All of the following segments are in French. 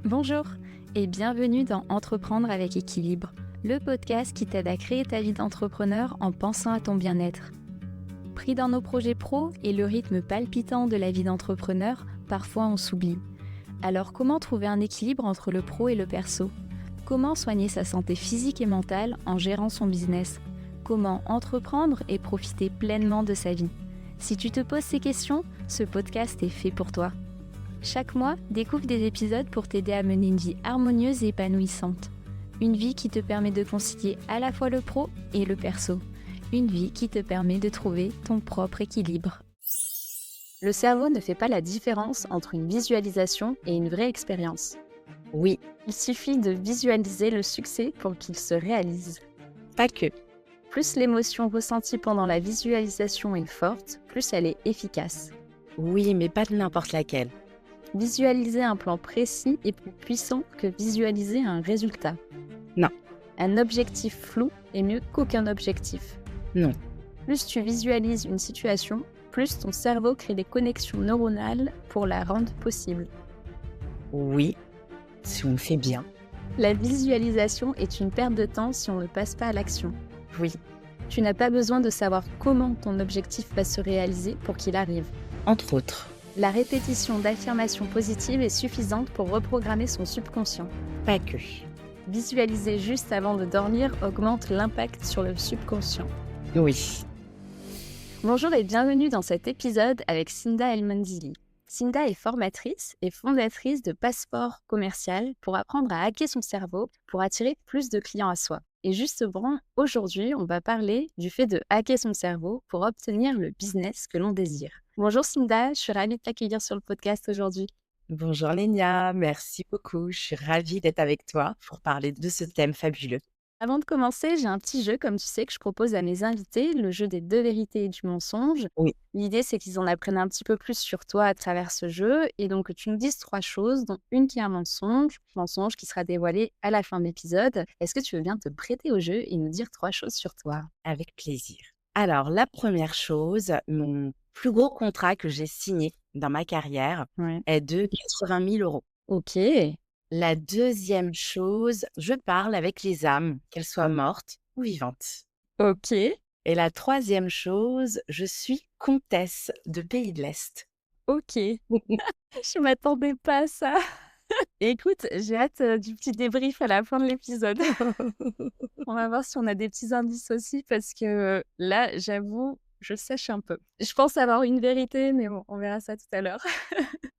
Bonjour et bienvenue dans Entreprendre avec équilibre, le podcast qui t'aide à créer ta vie d'entrepreneur en pensant à ton bien-être. Pris dans nos projets pro et le rythme palpitant de la vie d'entrepreneur, parfois on s'oublie. Alors comment trouver un équilibre entre le pro et le perso ? Comment soigner sa santé physique et mentale en gérant son business ? Comment entreprendre et profiter pleinement de sa vie ? Si tu te poses ces questions, ce podcast est fait pour toi. Chaque mois, découvre des épisodes pour t'aider à mener une vie harmonieuse et épanouissante. Une vie qui te permet de concilier à la fois le pro et le perso. Une vie qui te permet de trouver ton propre équilibre. Le cerveau ne fait pas la différence entre une visualisation et une vraie expérience. Oui, Il suffit de visualiser le succès pour qu'il se réalise. pas que. Plus l'émotion ressentie pendant la visualisation est forte, plus elle est efficace. Oui, mais pas de n'importe laquelle. Visualiser un plan précis est plus puissant que visualiser un résultat. Non. Un objectif flou est mieux qu'aucun objectif. Non. Plus tu visualises une situation, plus ton cerveau crée des connexions neuronales pour la rendre possible. Oui, si on le fait bien. La visualisation est une perte de temps si on ne passe pas à l'action. Oui, Tu n'as pas besoin de savoir comment ton objectif va se réaliser pour qu'il arrive. entre autres. La répétition d'affirmations positives est suffisante pour reprogrammer son subconscient. Pas que. Visualiser juste avant de dormir augmente l'impact sur le subconscient. Oui. Bonjour et bienvenue dans cet épisode avec Cinda El-Manzili. Cinda est formatrice et fondatrice de Passeport Commercial pour apprendre à hacker son cerveau pour attirer plus de clients à soi. Et justement, aujourd'hui, on va parler du fait de hacker son cerveau pour obtenir le business que l'on désire. Bonjour Cinda, je suis ravie de t'accueillir sur le podcast aujourd'hui. Bonjour Lénia, merci beaucoup. Je suis ravie d'être avec toi pour parler de ce thème fabuleux. Avant de commencer, j'ai un petit jeu, comme tu sais, que je propose à mes invités, le jeu des 2 vérités et du mensonge. Oui. L'idée, c'est qu'ils en apprennent un petit peu plus sur toi à travers ce jeu et donc que tu nous dises 3 choses, dont une qui est un mensonge qui sera dévoilé à la fin de l'épisode. Est-ce que tu veux bien te prêter au jeu et nous dire 3 choses sur toi? Avec plaisir. Alors, la première chose, mon plus gros contrat que j'ai signé dans ma carrière Ouais. est de 80 000 euros. Ok, La deuxième chose, je parle avec les âmes, qu'elles soient mortes ou vivantes. ok. Et la troisième chose, je suis comtesse de Pays de l'Est. Ok. Je m'attendais pas à ça. Écoute, j'ai hâte du petit débrief à la fin de l'épisode. On va voir si on a des petits indices aussi parce que là, j'avoue, je sèche un peu. Je pense avoir une vérité, mais bon, on verra ça tout à l'heure.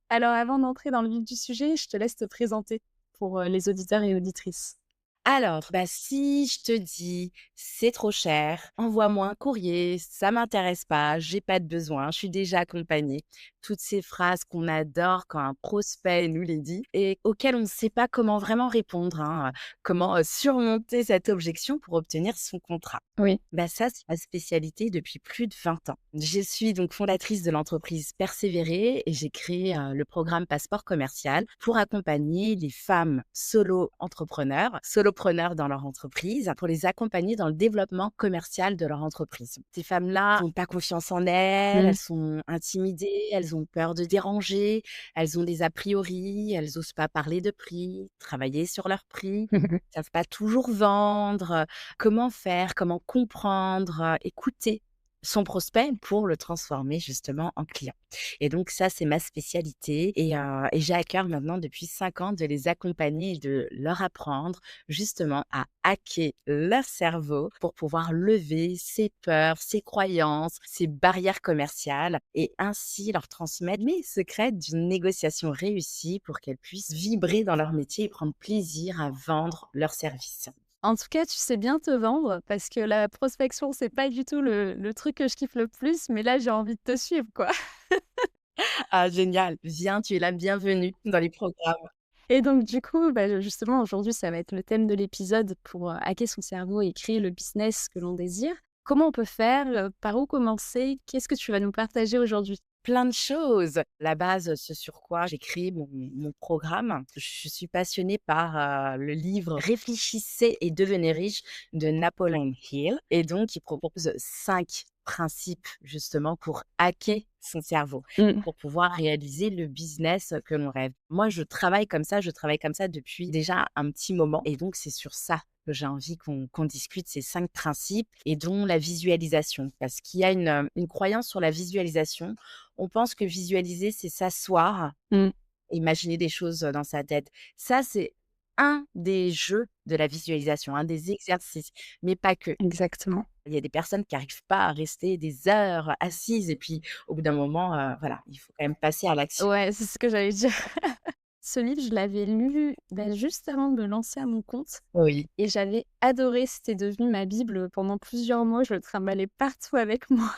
Alors, avant d'entrer dans le vif du sujet, je te laisse te présenter pour les auditeurs et auditrices. Alors, si je te dis: «C'est trop cher, envoie-moi un courrier, ça m'intéresse pas, j'ai pas de besoin, je suis déjà accompagnée». Toutes ces phrases qu'on adore quand un prospect nous les dit et auxquelles on ne sait pas comment vraiment répondre, hein, comment, surmonter cette objection pour obtenir son contrat. Oui. Ça, c'est ma spécialité depuis plus de 20 ans. Je suis donc fondatrice de l'entreprise Persévérer et j'ai créé, le programme Passeport Commercial pour accompagner les femmes solo-entrepreneurs, solopreneurs dans leur entreprise, pour les accompagner dans le développement commercial de leur entreprise. Ces femmes-là n'ont pas confiance en elles, Mmh. elles sont intimidées, elles ont peur de déranger, elles ont des a priori, elles osent pas parler de prix, travailler sur leur prix, savent pas toujours vendre. Comment faire? Comment comprendre? Écouter son prospect pour le transformer justement en client. Et donc ça, c'est ma spécialité et j'ai à cœur maintenant depuis 5 ans de les accompagner et de leur apprendre justement à hacker leur cerveau pour pouvoir lever ces peurs, ces croyances, ces barrières commerciales et ainsi leur transmettre mes secrets d'une négociation réussie pour qu'elles puissent vibrer dans leur métier et prendre plaisir à vendre leurs services. En tout cas, tu sais bien te vendre parce que la prospection, c'est pas du tout le truc que je kiffe le plus, mais là, j'ai envie de te suivre, quoi. Ah génial, viens, tu es la bienvenue dans les programmes. Et donc du coup, justement, aujourd'hui, ça va être le thème de l'épisode pour, hacker son cerveau et créer le business que l'on désire. Comment on peut faire? Par où commencer? Qu'est-ce que tu vas nous partager aujourd'hui? Plein de choses. La base, ce sur quoi j'ai créé mon programme, je suis passionnée par, le livre «Réfléchissez et devenez riche» de Napoleon Hill et donc il propose 5 principes justement pour hacker son cerveau, Mmh. pour pouvoir réaliser le business que l'on rêve. Moi, je travaille comme ça depuis déjà un petit moment et donc c'est sur ça que j'ai envie qu'on discute, ces 5 principes et dont la visualisation. Parce qu'il y a une croyance sur la visualisation. On pense que visualiser, c'est s'asseoir, Mmh. imaginer des choses, dans sa tête. Ça, c'est un des jeux de la visualisation, un des exercices, mais pas que. Exactement. Il y a des personnes qui arrivent pas à rester des heures assises et puis au bout d'un moment, voilà, il faut quand même passer à l'action. Ouais, c'est ce que j'allais dire. Ce livre, je l'avais lu, juste avant de me lancer à mon compte Oui. et j'avais adoré. C'était devenu ma bible, pendant plusieurs mois. Je le trimballais partout avec moi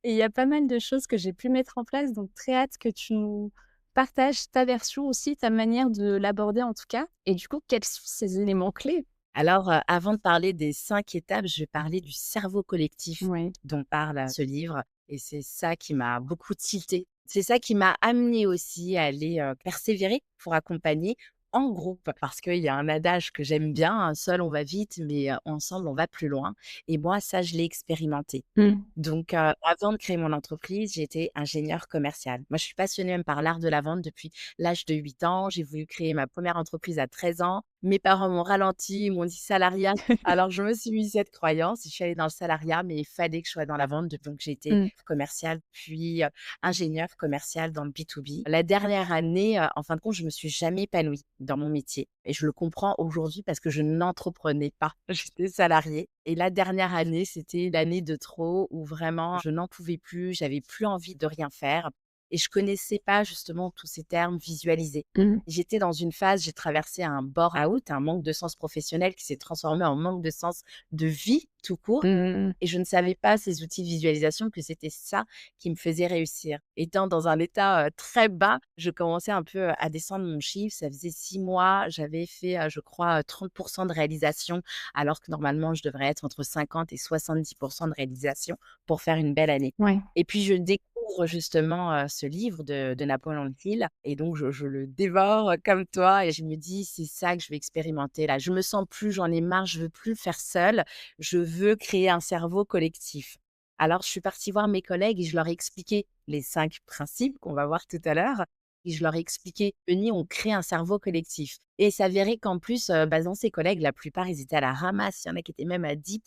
et il y a pas mal de choses que j'ai pu mettre en place, donc très hâte que tu nous partages ta version aussi, ta manière de l'aborder en tout cas et du coup, quels sont ces éléments clés? Alors, avant de parler des 5 étapes, je vais parler du cerveau collectif Ouais. dont parle, ce livre et c'est ça qui m'a beaucoup tiltée. C'est ça qui m'a amenée aussi à aller, persévérer pour accompagner en groupe. Parce qu'il y a un adage que j'aime bien, hein: «Seul on va vite, mais ensemble on va plus loin» et moi ça je l'ai expérimenté. Mmh. Donc, avant de créer mon entreprise, j'étais ingénieure commerciale. Moi, je suis passionnée même par l'art de la vente depuis l'âge de 8 ans. J'ai voulu créer ma première entreprise à 13 ans. Mes parents m'ont ralenti, ils m'ont dit: «Salariat». Alors je me suis mis cette croyance et je suis allée dans le salariat, mais il fallait que je sois dans la vente. Donc j'ai été Mmh. commerciale, puis, ingénieure commerciale dans le B2B. La dernière année, en fin de compte, je me suis jamais épanouie dans mon métier et je le comprends aujourd'hui parce que je n'entreprenais pas. J'étais salariée et la dernière année, c'était l'année de trop où vraiment je n'en pouvais plus, j'avais plus envie de rien faire et je connaissais pas justement tous ces termes visualisés. Mmh. J'étais dans une phase, j'ai traversé un bore-out, un manque de sens professionnel qui s'est transformé en manque de sens de vie tout court Mmh. et je ne savais pas ces outils de visualisation que c'était ça qui me faisait réussir. Étant dans un état, très bas, je commençais un peu, à descendre mon chiffre. Ça faisait 6 mois, j'avais fait, je crois, 30 de réalisation, alors que normalement je devrais être entre 50 et 70 de réalisation pour faire une belle année. Ouais. Et puis je découvre justement, ce livre de Napoléon Hill et donc je le dévore, comme toi et je me dis: «C'est ça que je vais expérimenter là. Je me sens plus, j'en ai marre, je veux plus le faire seule, je veux créer un cerveau collectif». Alors je suis partie voir mes collègues et je leur ai expliqué les 5 principes qu'on va voir tout à l'heure et je leur ai expliqué: «Venez, on crée un cerveau collectif» et il s'avérait qu'en plus, dans ces collègues, la plupart, ils étaient à la ramasse. Il y en a qui étaient même à 10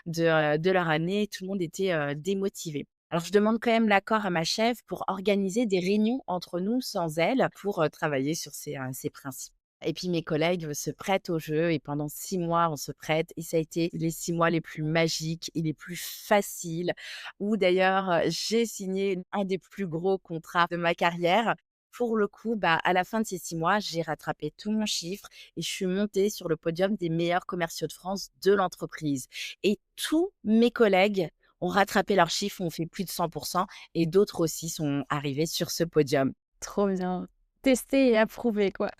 de leur année. Tout le monde était, démotivé. Alors je demande quand même l'accord à ma chef pour organiser des réunions entre nous sans elle pour, travailler sur ces principes. Et puis mes collègues, se prêtent au jeu et pendant 6 mois, on se prête et ça a été les 6 mois les plus magiques et les plus faciles où d'ailleurs, j'ai signé un des plus gros contrats de ma carrière. Pour le coup, bah, à la fin de ces 6 mois, j'ai rattrapé tout mon chiffre et je suis montée sur le podium des meilleurs commerciaux de France de l'entreprise et tous mes collègues ont rattrapé leurs chiffres, ont fait plus de 100 et d'autres aussi sont arrivés sur ce podium. Trop bien. Testé et approuvé, quoi.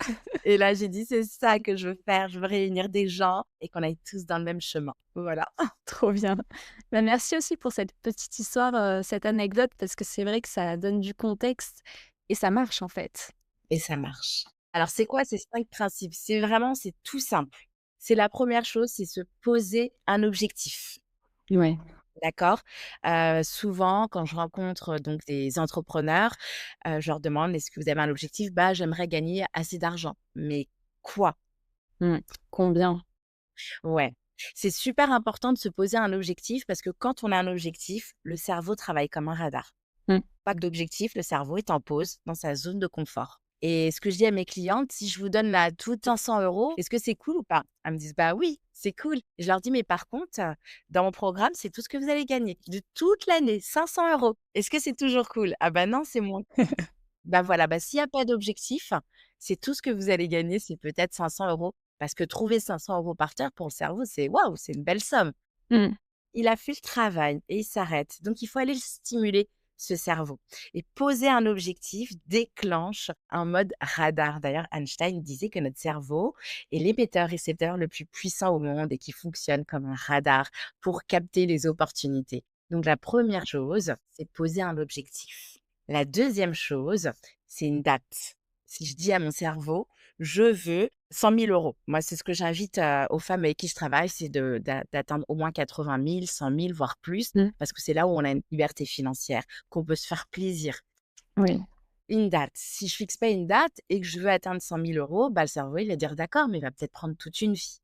Et là, j'ai dit: «C'est ça que je veux faire, je veux réunir des gens et qu'on aille tous dans le même chemin». Voilà. Trop bien. Bah, merci aussi pour cette petite histoire, cette anecdote, parce que c'est vrai que ça donne du contexte et ça marche, en fait. Et ça marche. Alors, c'est quoi ces 5 principes? C'est tout simple. C'est la première chose, c'est se poser un objectif. Ouais. D'accord? Souvent, quand je rencontre, donc des entrepreneurs, je leur demande: «Est-ce que vous avez un objectif?» «Bah, j'aimerais gagner assez d'argent». «Mais quoi?» Mmh. Combien? Ouais. C'est super important de se poser un objectif parce que quand on a un objectif, le cerveau travaille comme un radar. Mmh. Pas d'objectif, le cerveau est en pause dans sa zone de confort. Et ce que je dis à mes clientes, si je vous donne là tout 500 €, est-ce que c'est cool ou pas? Elles me disent: «Bah oui, c'est cool». Je leur dis: «Mais par contre, dans mon programme, c'est tout ce que vous allez gagner de toute l'année, 500 €. Est-ce que c'est toujours cool?» «Ah bah non, c'est moins cool». Bah voilà, bah s'il y a pas d'objectif, c'est tout ce que vous allez gagner, c'est peut-être 500 €. Parce que trouver 500 € par terre pour le cerveau, c'est waouh, c'est une belle somme. Mmh. Il a fait le travail et il s'arrête. Donc, il faut aller le stimuler, ce cerveau. Et poser un objectif déclenche un mode radar. D'ailleurs, Einstein disait que notre cerveau est l'émetteur-récepteur le plus puissant au monde et qui fonctionne comme un radar pour capter les opportunités. Donc, la première chose, c'est poser un objectif. La deuxième chose, c'est une date. Si je dis à mon cerveau: «Je veux 100 000 euros». Moi, c'est ce que j'invite, aux femmes avec qui je travaille, c'est d'atteindre au moins 80 000, 100 000, voire plus, Mmh. parce que c'est là où on a une liberté financière, qu'on peut se faire plaisir. Oui. Une date. Si je fixe pas une date et que je veux atteindre 100 000 euros, bah, le cerveau, il va dire: «D'accord, mais il va peut-être prendre toute une vie».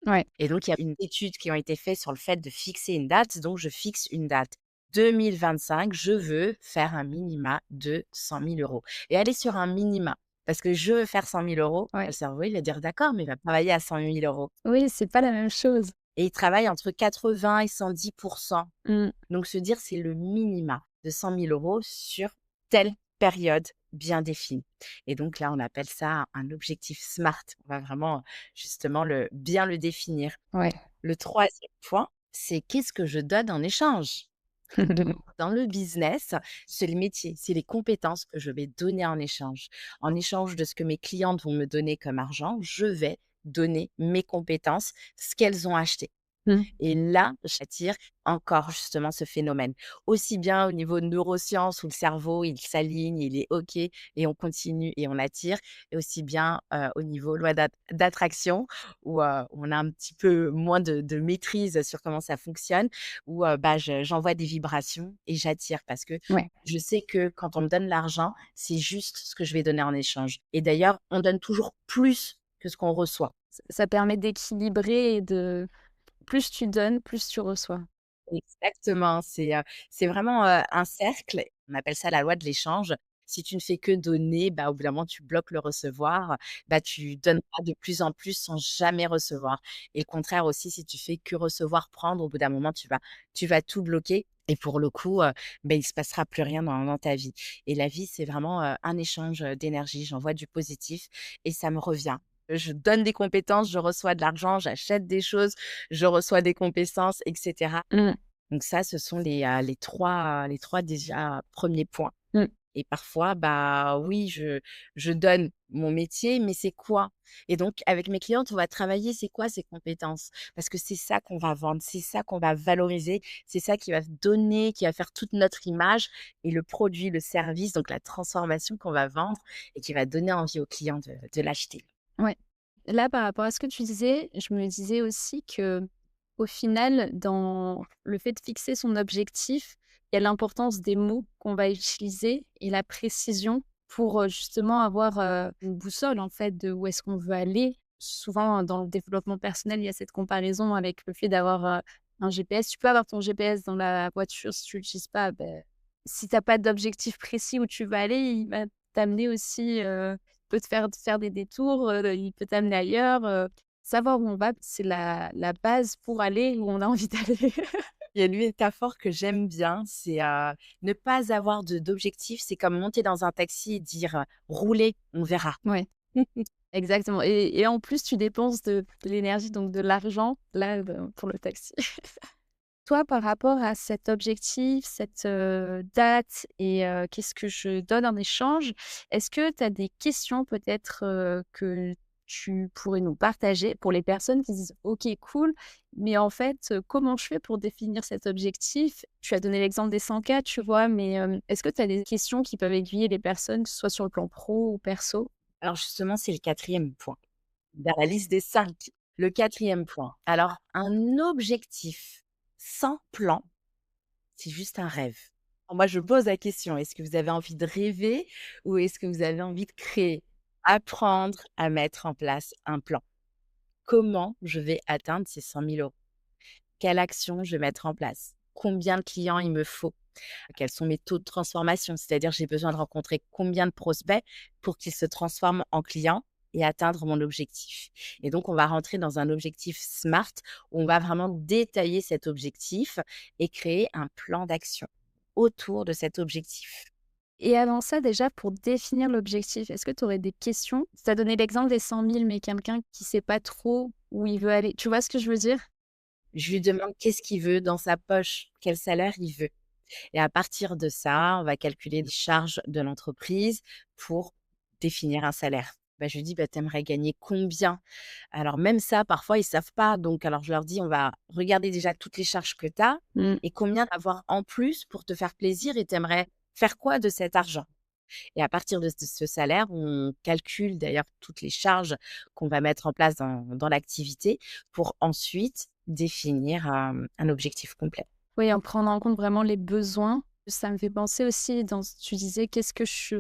Ouais. Et donc, il y a une étude qui ont été faites sur le fait de fixer une date, donc je fixe une date. 2025, je veux faire un minima de 100 000 euros et aller sur un minima parce que je veux faire 100 000 euros. Le Ouais. cerveau, il va dire: «D'accord, mais il va travailler à 100 000 euros» Oui, c'est pas la même chose. et il travaille entre 80 et 110. Mmh. Donc se dire: «C'est le minima de 100 000 euros sur telle période bien définie» et donc là, on appelle ça un objectif SMART. On va vraiment, justement bien le définir. Ouais. Le troisième point, c'est qu'est-ce que je donne en échange? Dans le business, c'est le métier, c'est les compétences que je vais donner en échange. En échange de ce que mes clientes vont me donner comme argent, je vais donner mes compétences, ce qu'elles ont acheté. Mmh. Et là, j'attire encore justement ce phénomène. Aussi bien au niveau de neurosciences où le cerveau, il s'aligne, il est OK et on continue et on attire, et aussi bien au niveau loi d'attraction où on a un petit peu moins de maîtrise sur comment ça fonctionne, où bah, j'envoie des vibrations et j'attire parce que Ouais. je sais que quand on me donne l'argent, c'est juste ce que je vais donner en échange. Et d'ailleurs, on donne toujours plus que ce qu'on reçoit. Ça permet d'équilibrer et de plus tu donnes, plus tu reçois. Exactement, c'est vraiment, un cercle. On appelle ça la loi de l'échange. Si tu ne fais que donner, bah, au bout d'un moment, tu bloques le recevoir. Bah, tu donneras de plus en plus sans jamais recevoir et le contraire aussi, si tu fais que recevoir, prendre, au bout d'un moment, tu vas tout bloquer et pour le coup, beh, il se passera plus rien dans ta vie et la vie, c'est vraiment, un échange, d'énergie. J'envoie du positif et ça me revient. Je donne des compétences, je reçois de l'argent, j'achète des choses, je reçois des compétences et cetera. Mmh. Donc ça, ce sont les trois déjà premiers points Mmh. et parfois, bah, oui, je donne mon métier, mais c'est quoi? Et donc avec mes clientes, on va travailler, c'est quoi ces compétences? Parce que c'est ça qu'on va vendre, c'est ça qu'on va valoriser, c'est ça qui va donner, qui va faire toute notre image et le produit, le service, donc la transformation qu'on va vendre et qui va donner envie aux clients de l'acheter. Ouais. Là, par rapport à ce que tu disais, je me disais aussi que, au final, dans le fait de fixer son objectif, il y a l'importance des mots qu'on va utiliser et la précision pour, justement avoir, une boussole, en fait, de où est-ce qu'on veut aller. Souvent, dans le développement personnel, il y a cette comparaison avec le fait d'avoir, un GPS. Tu peux avoir ton GPS dans la voiture, si tu l'utilises pas, beh, si tu as pas d'objectif précis où tu veux aller, il va t'amener aussi, peut te faire des détours, il peut t'amener ailleurs, savoir où on va, c'est la base pour aller où on a envie d'aller. Il y a une métaphore que j'aime bien, c'est, ne pas avoir d'objectif, c'est comme monter dans un taxi et dire, «Roulez, on verra». Ouais, exactement et en plus tu dépenses de l'énergie, donc de l'argent, là, pour le taxi. Toi, par rapport à cet objectif, cette, date et qu'est-ce que je donne en échange, est-ce que tu as des questions peut-être, que tu pourrais nous partager pour les personnes qui disent: «OK, cool, mais en fait, comment je fais pour définir cet objectif?» Tu as donné l'exemple des 100K, tu vois? Mais, est-ce que tu as des questions qui peuvent aiguiller les personnes, que ce soit sur le plan pro ou perso? Alors justement, c'est le quatrième point, dans la liste des 5. Le quatrième point. Alors, un objectif sans plan, c'est juste un rêve. Moi, je pose la question, est-ce que vous avez envie de rêver ou est-ce que vous avez envie de créer? Apprendre à mettre en place un plan. Comment je vais atteindre ces 100 000 euros? Quelle action je vais mettre en place? Combien de clients il me faut? Quels sont mes taux de transformation? C'est-à-dire, j'ai besoin de rencontrer combien de prospects pour qu'ils se transforment en clients et atteindre mon objectif. Et donc, on va rentrer dans un objectif SMART où on va vraiment détailler cet objectif et créer un plan d'action autour de cet objectif. Et avant ça, déjà, pour définir l'objectif, est-ce que tu aurais des questions? Tu as donné l'exemple des 100 000, mais quelqu'un qui sait pas trop où il veut aller. Tu vois ce que je veux dire? Je lui demande qu'est-ce qu'il veut dans sa poche, quel salaire il veut. Et à partir de ça, on va calculer les charges de l'entreprise pour définir un salaire. Bah, je lui dis: «Bah, tu aimerais gagner combien?» Alors même ça, parfois, ils savent pas. Donc alors je leur dis: «On va regarder déjà toutes les charges que tu as Mmh. et combien tu avoir en plus pour te faire plaisir et tu aimerais faire quoi de cet argent?» et à partir de ce salaire, on calcule d'ailleurs toutes les charges qu'on va mettre en place dans l'activité pour ensuite définir, un objectif complet. Oui, en prenant en compte vraiment les besoins. Ça me fait penser aussi tu disais: «Qu'est-ce que je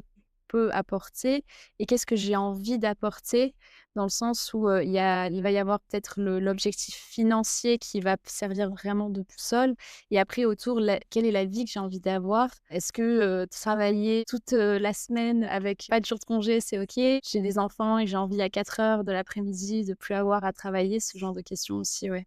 peux apporter et qu'est-ce que j'ai envie d'apporter?» dans le sens où, il va y avoir peut-être l'objectif financier qui va servir vraiment de boussole et après autour, quelle est la vie que j'ai envie d'avoir? Est-ce que, travailler toute, la semaine avec pas de jour de congé, c'est OK? J'ai des enfants et j'ai envie à 4 heures de l'après-midi de plus avoir à travailler, ce genre de questions aussi, ouais.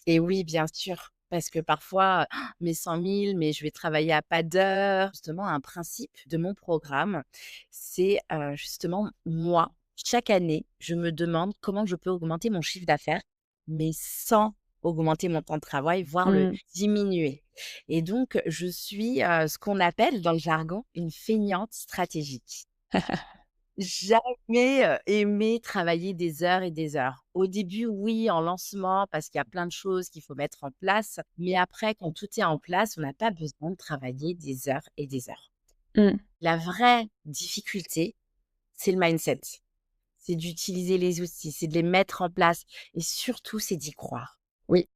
Et oui, bien sûr, parce que parfois, mes 100 000, mais je vais travailler à pas d'heure. Justement, un principe de mon programme, c'est, justement, moi, chaque année, je me demande comment je peux augmenter mon chiffre d'affaires, mais sans augmenter mon temps de travail, voire le Mmh. diminuer. Et donc je suis, ce qu'on appelle dans le jargon une feignante stratégique. Jamais, aimé travailler des heures et des heures. Au début, oui, en lancement, parce qu'il y a plein de choses qu'il faut mettre en place, mais après, quand tout est en place, on n'a pas besoin de travailler des heures et des heures. Mmh. La vraie difficulté, c'est le mindset. C'est d'utiliser les outils, c'est de les mettre en place et surtout, c'est d'y croire. Oui.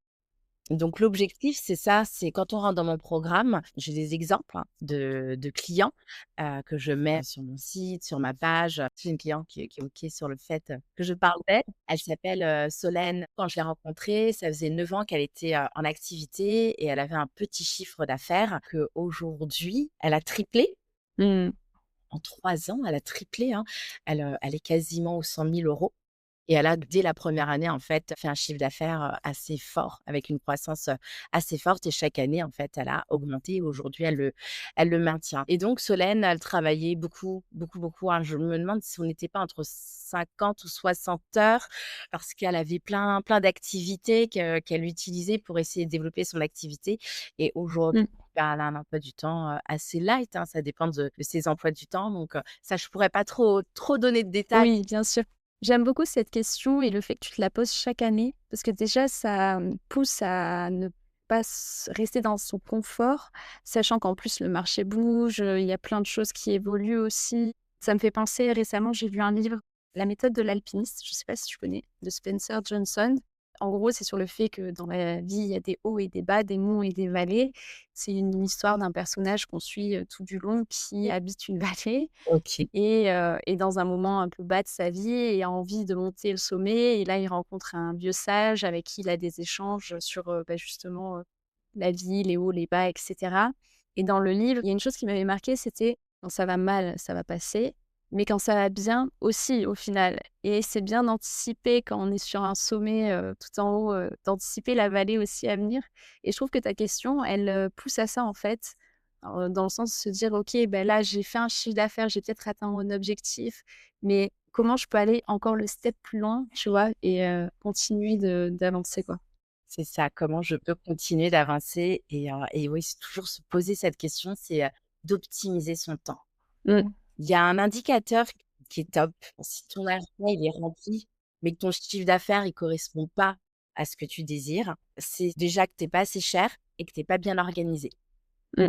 Donc l'objectif, c'est ça, c'est quand on rentre dans mon programme, j'ai des exemples, hein, de clients, que je mets sur mon site, sur ma page. J'ai une cliente qui est OK sur le fait, que je parle d'elle. Elle s'appelle, Solène. Quand je l'ai rencontrée, ça faisait 9 ans qu'elle était, en activité et elle avait un petit chiffre d'affaires qu'aujourd'hui, elle a triplé. Mmh. En 3 ans, elle a triplé, hein. Elle est quasiment aux 100 000 € et elle a, dès la première année, en fait, fait un chiffre d'affaires, assez fort, avec une croissance, assez forte et chaque année, en fait, elle a augmenté et aujourd'hui, elle le maintient et donc Solène, elle travaillait beaucoup, beaucoup, beaucoup, hein. Je me demande si on n'était pas entre 50 ou 60 heures parce qu'elle avait plein plein d'activités qu'elle utilisait pour essayer de développer son activité et aujourd'hui, Mmh. bah, elle a un emploi du temps, assez light, hein, ça dépend de ses emplois du temps donc ça, je pourrais pas trop donner de détails. Oui, bien sûr. J'aime beaucoup cette question et le fait que tu te la poses chaque année, parce que déjà, ça pousse à ne pas rester dans son confort, sachant qu'en plus, le marché bouge, il y a plein de choses qui évoluent aussi. Ça me fait penser, récemment, j'ai lu un livre, La méthode de l'alpiniste, je ne sais pas si tu connais, de Spencer Johnson. En gros, c'est sur le fait que dans la vie, il y a des hauts et des bas, des monts et des vallées. C'est une histoire d'un personnage qu'on suit tout du long qui habite une vallée OK. et dans un moment un peu bas de sa vie et a envie de monter le sommet et là, il rencontre un vieux sage avec qui il a des échanges sur, justement, la vie, les hauts, les bas et cetera et dans le livre, il y a une chose qui m'avait marquée, c'était: «Quand ça va mal, ça va passer, mais quand ça va bien aussi, au final» et c'est bien d'anticiper quand on est sur un sommet, tout en haut, d'anticiper la vallée aussi à venir et je trouve que ta question, elle, pousse à ça, en fait. Dans le sens de se dire: «OK, ben là, j'ai fait un chiffre d'affaires, j'ai peut-être atteint mon objectif, mais comment je peux aller encore le step plus loin?» tu vois? Et continuer d'avancer, quoi. C'est ça, comment je peux continuer d'avancer et oui, c'est toujours se poser cette question, c'est, d'optimiser son temps. Mmh. Il y a un indicateur qui est top. Si ton agenda, il est rempli, mais que ton chiffre d'affaires, il correspond pas à ce que tu désires, c'est déjà que tu es pas assez cher et que tu es pas bien organisé Mmh.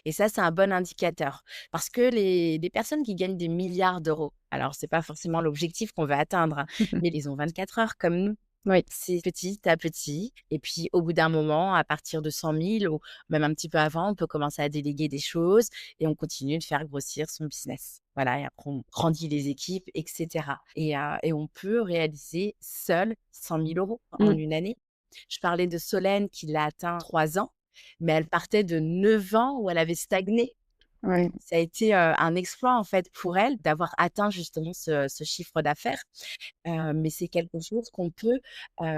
et ça, c'est un bon indicateur parce que les personnes qui gagnent des milliards d'euros, alors c'est pas forcément l'objectif qu'on veut atteindre, hein, mais ils ont 24 heures comme nous. Oui. C'est petit à petit et puis au bout d'un moment, à partir de 100 000 ou même un petit peu avant, on peut commencer à déléguer des choses et on continue de faire grossir son business. Voilà et après on grandit les équipes et cetera et on peut réaliser seul 100 000 € en Mmh. une année. Je parlais de Solène qui l'a atteint en 3 ans, mais elle partait de 9 ans où elle avait stagné. Ouais. Ça a été, un exploit en fait pour elle d'avoir atteint justement ce chiffre d'affaires. Mais c'est quelque chose qu'on peut,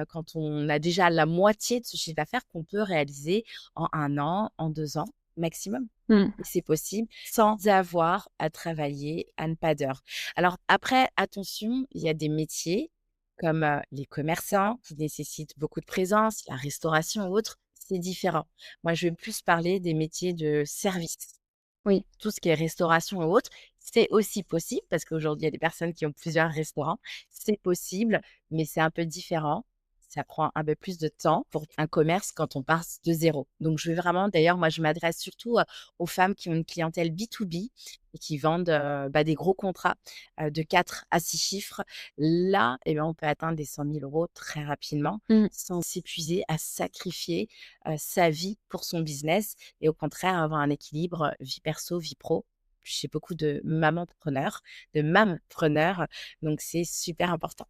quand on a déjà la moitié de ce chiffre d'affaires, qu'on peut réaliser en 1 an, en 2 ans maximum. Mmh. Et c'est possible sans avoir à travailler à ne pas d'heure. Alors après, attention, il y a des métiers comme, les commerçants qui nécessitent beaucoup de présence, la restauration ou autre, c'est différent. Moi, je vais plus parler des métiers de service. Oui. Tout ce qui est restauration ou autre, c'est aussi possible parce qu'aujourd'hui, il y a des personnes qui ont plusieurs restaurants. C'est possible, mais c'est un peu différent. Ça prend un peu plus de temps pour un commerce quand on part de zéro. Donc, je veux vraiment, d'ailleurs, moi, je m'adresse surtout aux femmes qui ont une clientèle B2B et qui vendent des gros contrats de 4 à 6 chiffres. Là, eh ben, on peut atteindre des 100 000 euros très rapidement Mmh. sans s'épuiser à sacrifier sa vie pour son business et au contraire avoir un équilibre vie perso, vie pro. J'ai beaucoup de mamans-preneurs, de mampreneurs, donc c'est super important.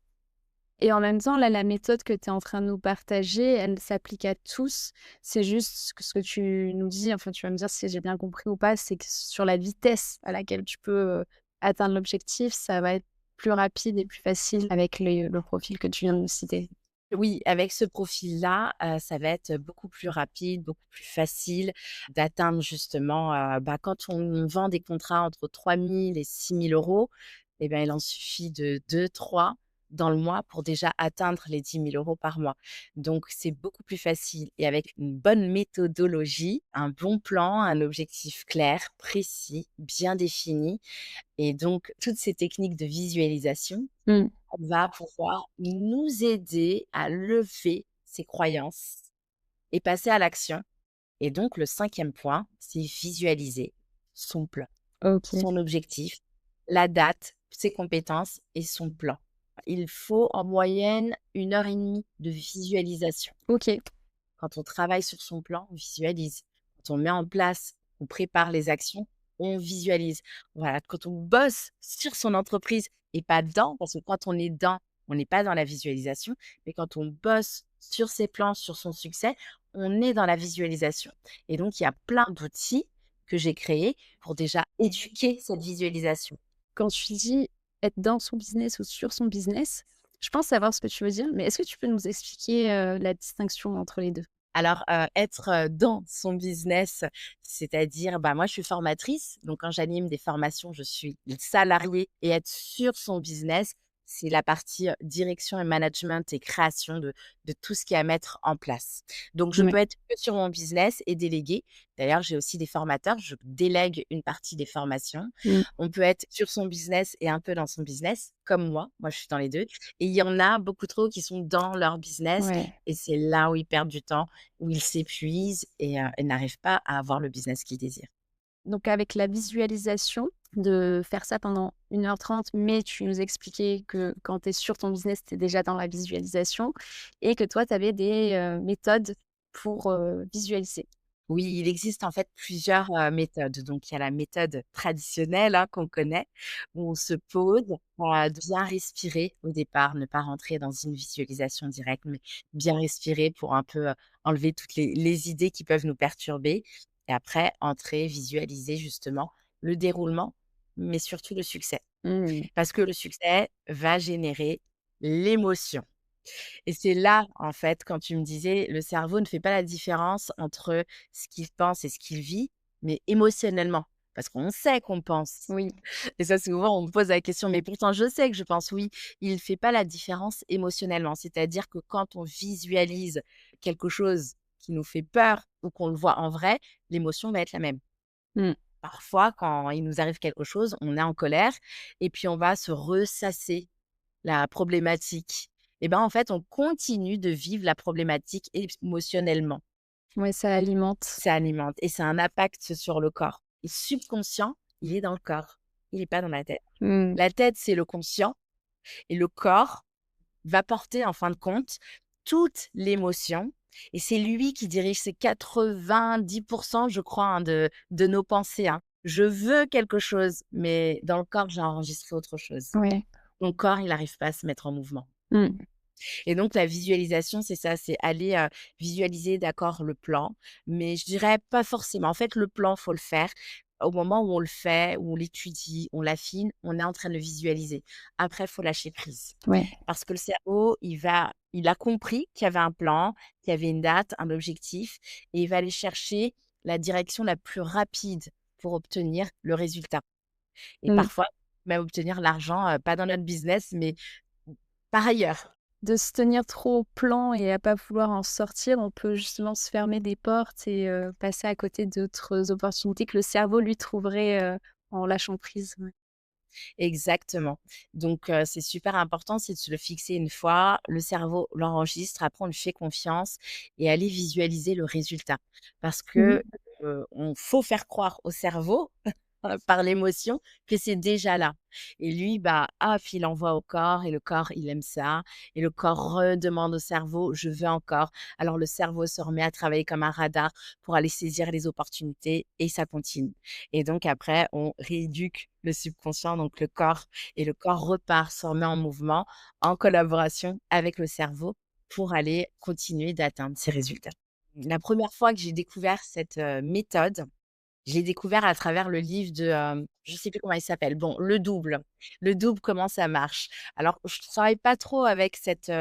Et en même temps, là, la méthode que tu es en train de nous partager, elle s'applique à tous. C'est juste ce que tu nous dis, enfin, tu vas me dire si j'ai bien compris ou pas, c'est que sur la vitesse à laquelle tu peux, atteindre l'objectif, ça va être plus rapide et plus facile avec le profil que tu viens de me citer. Oui, avec ce profil-là, ça va être beaucoup plus rapide, beaucoup plus facile d'atteindre justement, quand on vend des contrats entre 3 000 et 6 000 euros, et ben, il en suffit de 2-3 dans le mois pour déjà atteindre les 10 000 euros par mois. Donc c'est beaucoup plus facile et avec une bonne méthodologie, un bon plan, un objectif clair, précis, bien défini et donc toutes ces techniques de visualisation Mmh. va pouvoir nous aider à lever ces croyances et passer à l'action. Et donc, le cinquième point, c'est visualiser son plan, OK. son objectif, la date, ses compétences et son plan. Il faut en moyenne 1 heure et demie de visualisation. OK. Quand on travaille sur son plan, on visualise. Quand on met en place, on prépare les actions, on visualise. Voilà, quand on bosse sur son entreprise et pas dedans, parce que quand on est dedans, on n'est pas dans la visualisation, mais quand on bosse sur ses plans, sur son succès, on est dans la visualisation. Et donc, il y a plein d'outils que j'ai créés pour déjà éduquer cette visualisation. Quand tu dis être dans son business ou sur son business, je pense savoir ce que tu veux dire, mais est-ce que tu peux nous expliquer, la distinction entre les 2? Alors, être, dans son business, c'est-à-dire, moi, je suis formatrice, donc quand j'anime des formations, je suis salariée et être sur son business, c'est la partie, direction et management et création de tout ce qu'il y a à mettre en place. Donc je Ouais. peux être que sur mon business et déléguer. D'ailleurs, j'ai aussi des formateurs, je délègue une partie des formations. Mmh. On peut être sur son business et un peu dans son business, comme moi. Moi, je suis dans les 2 et il y en a beaucoup trop qui sont dans leur business Ouais. et c'est là où ils perdent du temps où ils s'épuisent et n'arrivent pas à avoir le business qu'ils désirent. Donc avec la visualisation, de faire ça pendant 1 h 30, mais tu nous expliquais que quand tu es sur ton business, tu es déjà dans la visualisation et que toi, tu avais des, méthodes pour, visualiser. Oui, il existe en fait plusieurs, méthodes. Donc il y a la méthode traditionnelle, hein, qu'on connaît, où on se pose, de bien respirer au départ, ne pas rentrer dans une visualisation directe, mais bien respirer pour un peu, enlever toutes les idées qui peuvent nous perturber et après entrer, visualiser justement le déroulement, mais surtout le succès. Mmh. Parce que le succès va générer l'émotion. Et c'est là, en fait, quand tu me disais, le cerveau ne fait pas la différence entre ce qu'il pense et ce qu'il vit, mais émotionnellement. Parce qu'on sait qu'on pense. Oui. Et ça, souvent, on me pose la question, mais pourtant, je sais que je pense oui. Il ne fait pas la différence émotionnellement. C'est-à-dire que quand on visualise quelque chose qui nous fait peur ou qu'on le voit en vrai, l'émotion va être la même. Mmh. Parfois, quand il nous arrive quelque chose, on est en colère et puis on va se ressasser la problématique. Et ben, en fait, on continue de vivre la problématique émotionnellement. Ouais, ça alimente. Ça alimente et ça a un impact sur le corps. Et subconscient, il est dans le corps, il est pas dans la tête. Mmh. La tête, c'est le conscient et le corps va porter, en fin de compte, toute l'émotion et c'est lui qui dirige ces 90 je crois, hein, de nos pensées, hein. Je veux quelque chose, mais dans le corps, j'ai enregistré autre chose. Ouais. Mon corps, il n'arrive pas à se mettre en mouvement. Mmh. Et donc la visualisation, c'est ça, c'est aller, visualiser, d'accord, le plan, mais je dirais pas forcément. En fait, le plan, faut le faire au moment où on le fait, où on l'étudie, on l'affine, on est en train de le visualiser. Après, faut lâcher prise Ouais. parce que le cerveau, il a compris qu'il y avait un plan, qu'il y avait une date, un objectif et il va aller chercher la direction la plus rapide pour obtenir le résultat et Mmh. parfois même obtenir l'argent, pas dans notre business, mais par ailleurs. De se tenir trop au plan et à pas vouloir en sortir, on peut justement se fermer des portes et passer à côté d'autres opportunités que le cerveau, lui, trouverait, en lâchant prise. Ouais. Exactement. Donc c'est super important, c'est de se le fixer une fois, le cerveau l'enregistre, après on lui fait confiance et aller visualiser le résultat. Parce Mmh. que, on faut faire croire au cerveau par l'émotion que c'est déjà là et lui, bah, hop, il envoie au corps et le corps, il aime ça et le corps redemande au cerveau: «Je veux encore». Alors le cerveau se remet à travailler comme un radar pour aller saisir les opportunités et ça continue et donc après on rééduque le subconscient, donc le corps et le corps repart, se remet en mouvement en collaboration avec le cerveau pour aller continuer d'atteindre ces résultats. La première fois que j'ai découvert cette, méthode, je l'ai découvert à travers le livre de, je sais plus comment il s'appelle, bon, Le Double. Le Double, comment ça marche? Alors, je travaille pas trop avec cette,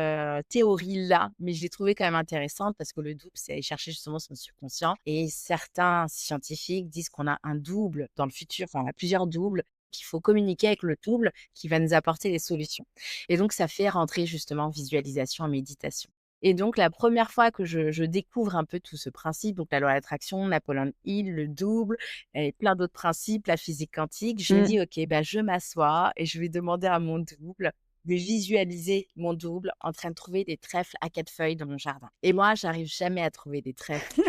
théorie-là, mais je l'ai trouvée quand même intéressante parce que le double, c'est aller chercher justement son subconscient et certains scientifiques disent qu'on a un double dans le futur, enfin, on a plusieurs doubles, qu'il faut communiquer avec le double qui va nous apporter les solutions et donc ça fait rentrer justement visualisation et méditation. Et donc la première fois que je découvre un peu tout ce principe, donc la loi d'attraction, Napoléon Hill, le double et plein d'autres principes, la physique quantique, je me Mmh. dis: «OK, bah, je m'assois et je vais demander à mon double de visualiser mon double en train de trouver des trèfles à 4 feuilles dans mon jardin» et moi, j'arrive jamais à trouver des trèfles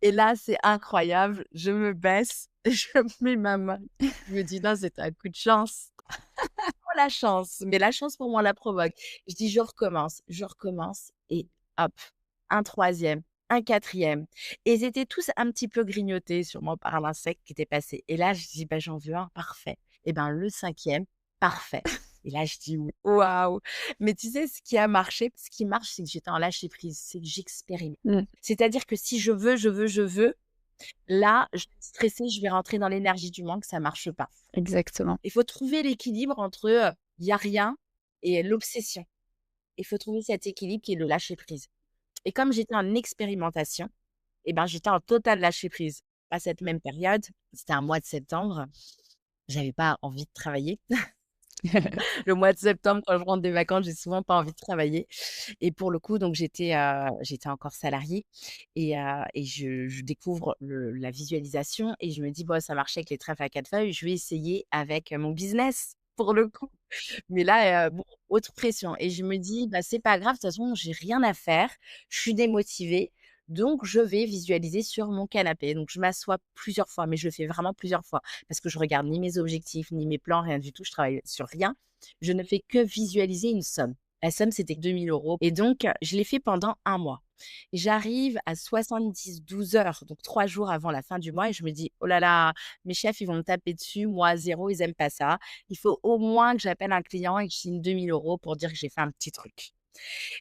et là, c'est incroyable, je me baisse, je mets ma main, je me dis: «Non, c'est un coup de chance». La chance, mais la chance pour moi, on la provoque. Je dis: je recommence» et hop, un troisième, un quatrième et ils étaient tous un petit peu grignotés sûrement par l'insecte qui était passé et là, je dis: «Bah, j'en veux un, parfait» et ben, le cinquième, parfait et là, je dis: «Waouh!» Mais tu sais ce qui a marché? Ce qui marche, c'est que j'étais en lâcher prise, c'est que j'expérimente. Mmh. C'est-à-dire que si je veux, là, je vais stresser, je vais rentrer dans l'énergie du manque, ça marche pas. Exactement. Il faut trouver l'équilibre entre, il y a rien et l'obsession. Il faut trouver cet équilibre qui est le lâcher prise et comme j'étais en expérimentation et ben, j'étais en total lâcher prise. À cette même période, c'était un mois de septembre, j'avais pas envie de travailler. Le mois de septembre, quand je rentre des vacances, j'ai souvent pas envie de travailler et pour le coup, donc j'étais encore salariée et je découvre la visualisation et je me dis: «Bon, ça marchait avec les trèfles à 4 feuilles, je vais essayer avec, mon business», pour le coup. Mais là, bon, autre pression et je me dis: «Bah, c'est pas grave, de toute façon, j'ai rien à faire, je suis démotivée, donc je vais visualiser sur mon canapé». Donc je m'assois plusieurs fois, mais je le fais vraiment plusieurs fois parce que je regarde ni mes objectifs, ni mes plans, rien du tout, je travaille sur rien. Je ne fais que visualiser une somme. La somme, c'était 2 000 € et donc je l'ai fait pendant un mois. J'arrive à 72 heures, donc 3 jours avant la fin du mois et je me dis: «Oh là là, mes chefs, ils vont me taper dessus, moi zéro, ils aiment pas ça. Il faut au moins que j'appelle un client et que je signe 2 000 € pour dire que j'ai fait un petit truc»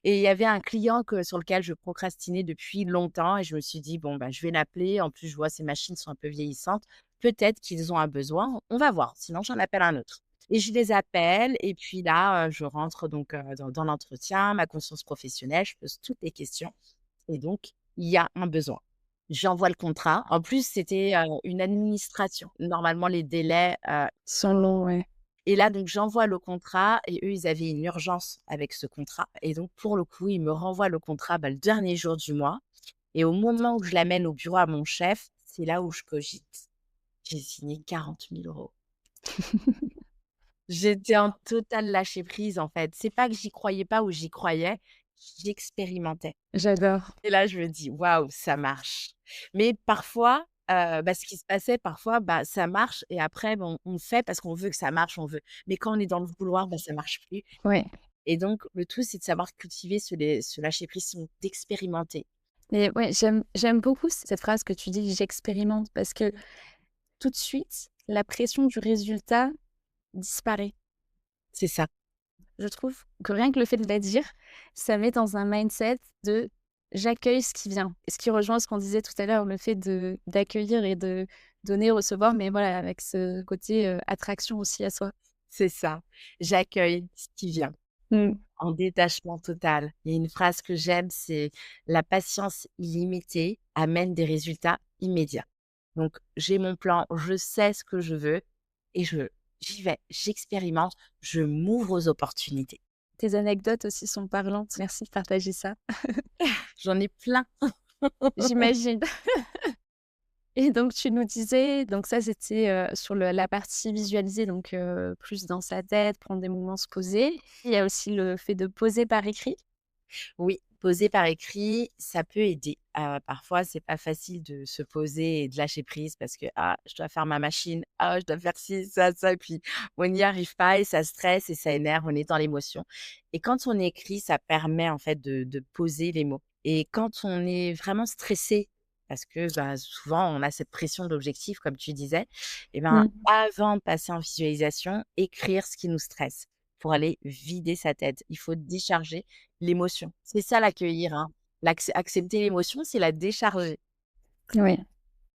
et il y avait un client sur lequel je procrastinais depuis longtemps et je me suis dit: «Bon, bah, je vais l'appeler. En plus, je vois ces machines sont un peu vieillissantes. Peut-être qu'ils ont un besoin. On va voir, sinon j'en appelle un autre» et je les appelle et puis là, je rentre donc dans l'entretien, ma conscience professionnelle, je pose toutes les questions et donc il y a un besoin. J'envoie le contrat. En plus, c'était, une administration. Normalement, les délais, Sont longs, ouais. et là, donc j'envoie le contrat et eux, ils avaient une urgence avec ce contrat et donc pour le coup, ils me renvoient le contrat, bah, le dernier jour du mois et au moment où je l'amène au bureau à mon chef, c'est là où je cogite. J'ai signé 40 000 €. J'étais en total lâcher prise, en fait. C'est pas que j'y croyais pas ou j'y croyais, j'expérimentais. J'adore. Et là, je me dis: «Waouh, ça marche». Mais parfois, bah, ce qui se passait parfois, bah, ça marche et après, bon, on fait parce qu'on veut que ça marche, on veut. Mais quand on est dans le vouloir, bah, ça marche plus Ouais. et donc le tout, c'est de savoir cultiver ce lâcher prise, c'est d'expérimenter. Et ouais, j'aime beaucoup cette phrase que tu dis: «J'expérimente» parce que tout de suite, la pression du résultat disparaît. C'est ça. Je trouve que rien que le fait de la dire, ça met dans un mindset de: «J'accueille ce qui vient» et ce qui rejoint ce qu'on disait tout à l'heure, le fait d'accueillir et de donner, recevoir, mais voilà, avec ce côté, attraction aussi à soi. C'est ça. J'accueille ce qui vient Mmh. en détachement total. Il y a une phrase que j'aime, c'est: «La patience illimitée amène des résultats immédiats». Donc j'ai mon plan, je sais ce que je veux et j'y vais, j'expérimente, je m'ouvre aux opportunités. Tes anecdotes aussi sont parlantes. Merci de partager ça. J'en ai plein. J'imagine. Et donc tu nous disais, donc ça c'était, sur la partie visualisée, donc plus dans sa tête, prendre des moments, se poser. Il y a aussi le fait de poser par écrit? Oui, poser par écrit, ça peut aider. Parfois, c'est pas facile de se poser et de lâcher prise parce que: «Ah, je dois faire ma machine. Ah, je dois faire ci, ça» et puis on n'y arrive pas et ça stresse et ça énerve, on est dans l'émotion et quand on écrit, ça permet en fait de poser les mots et quand on est vraiment stressé parce que, bah, souvent on a cette pression de l'objectif comme tu disais et ben, Mmh. avant de passer en visualisation, écrire ce qui nous stresse pour aller vider sa tête. Il faut décharger l'émotion. C'est ça l'accueillir, hein. Accepter l'émotion, c'est la décharger. Oui.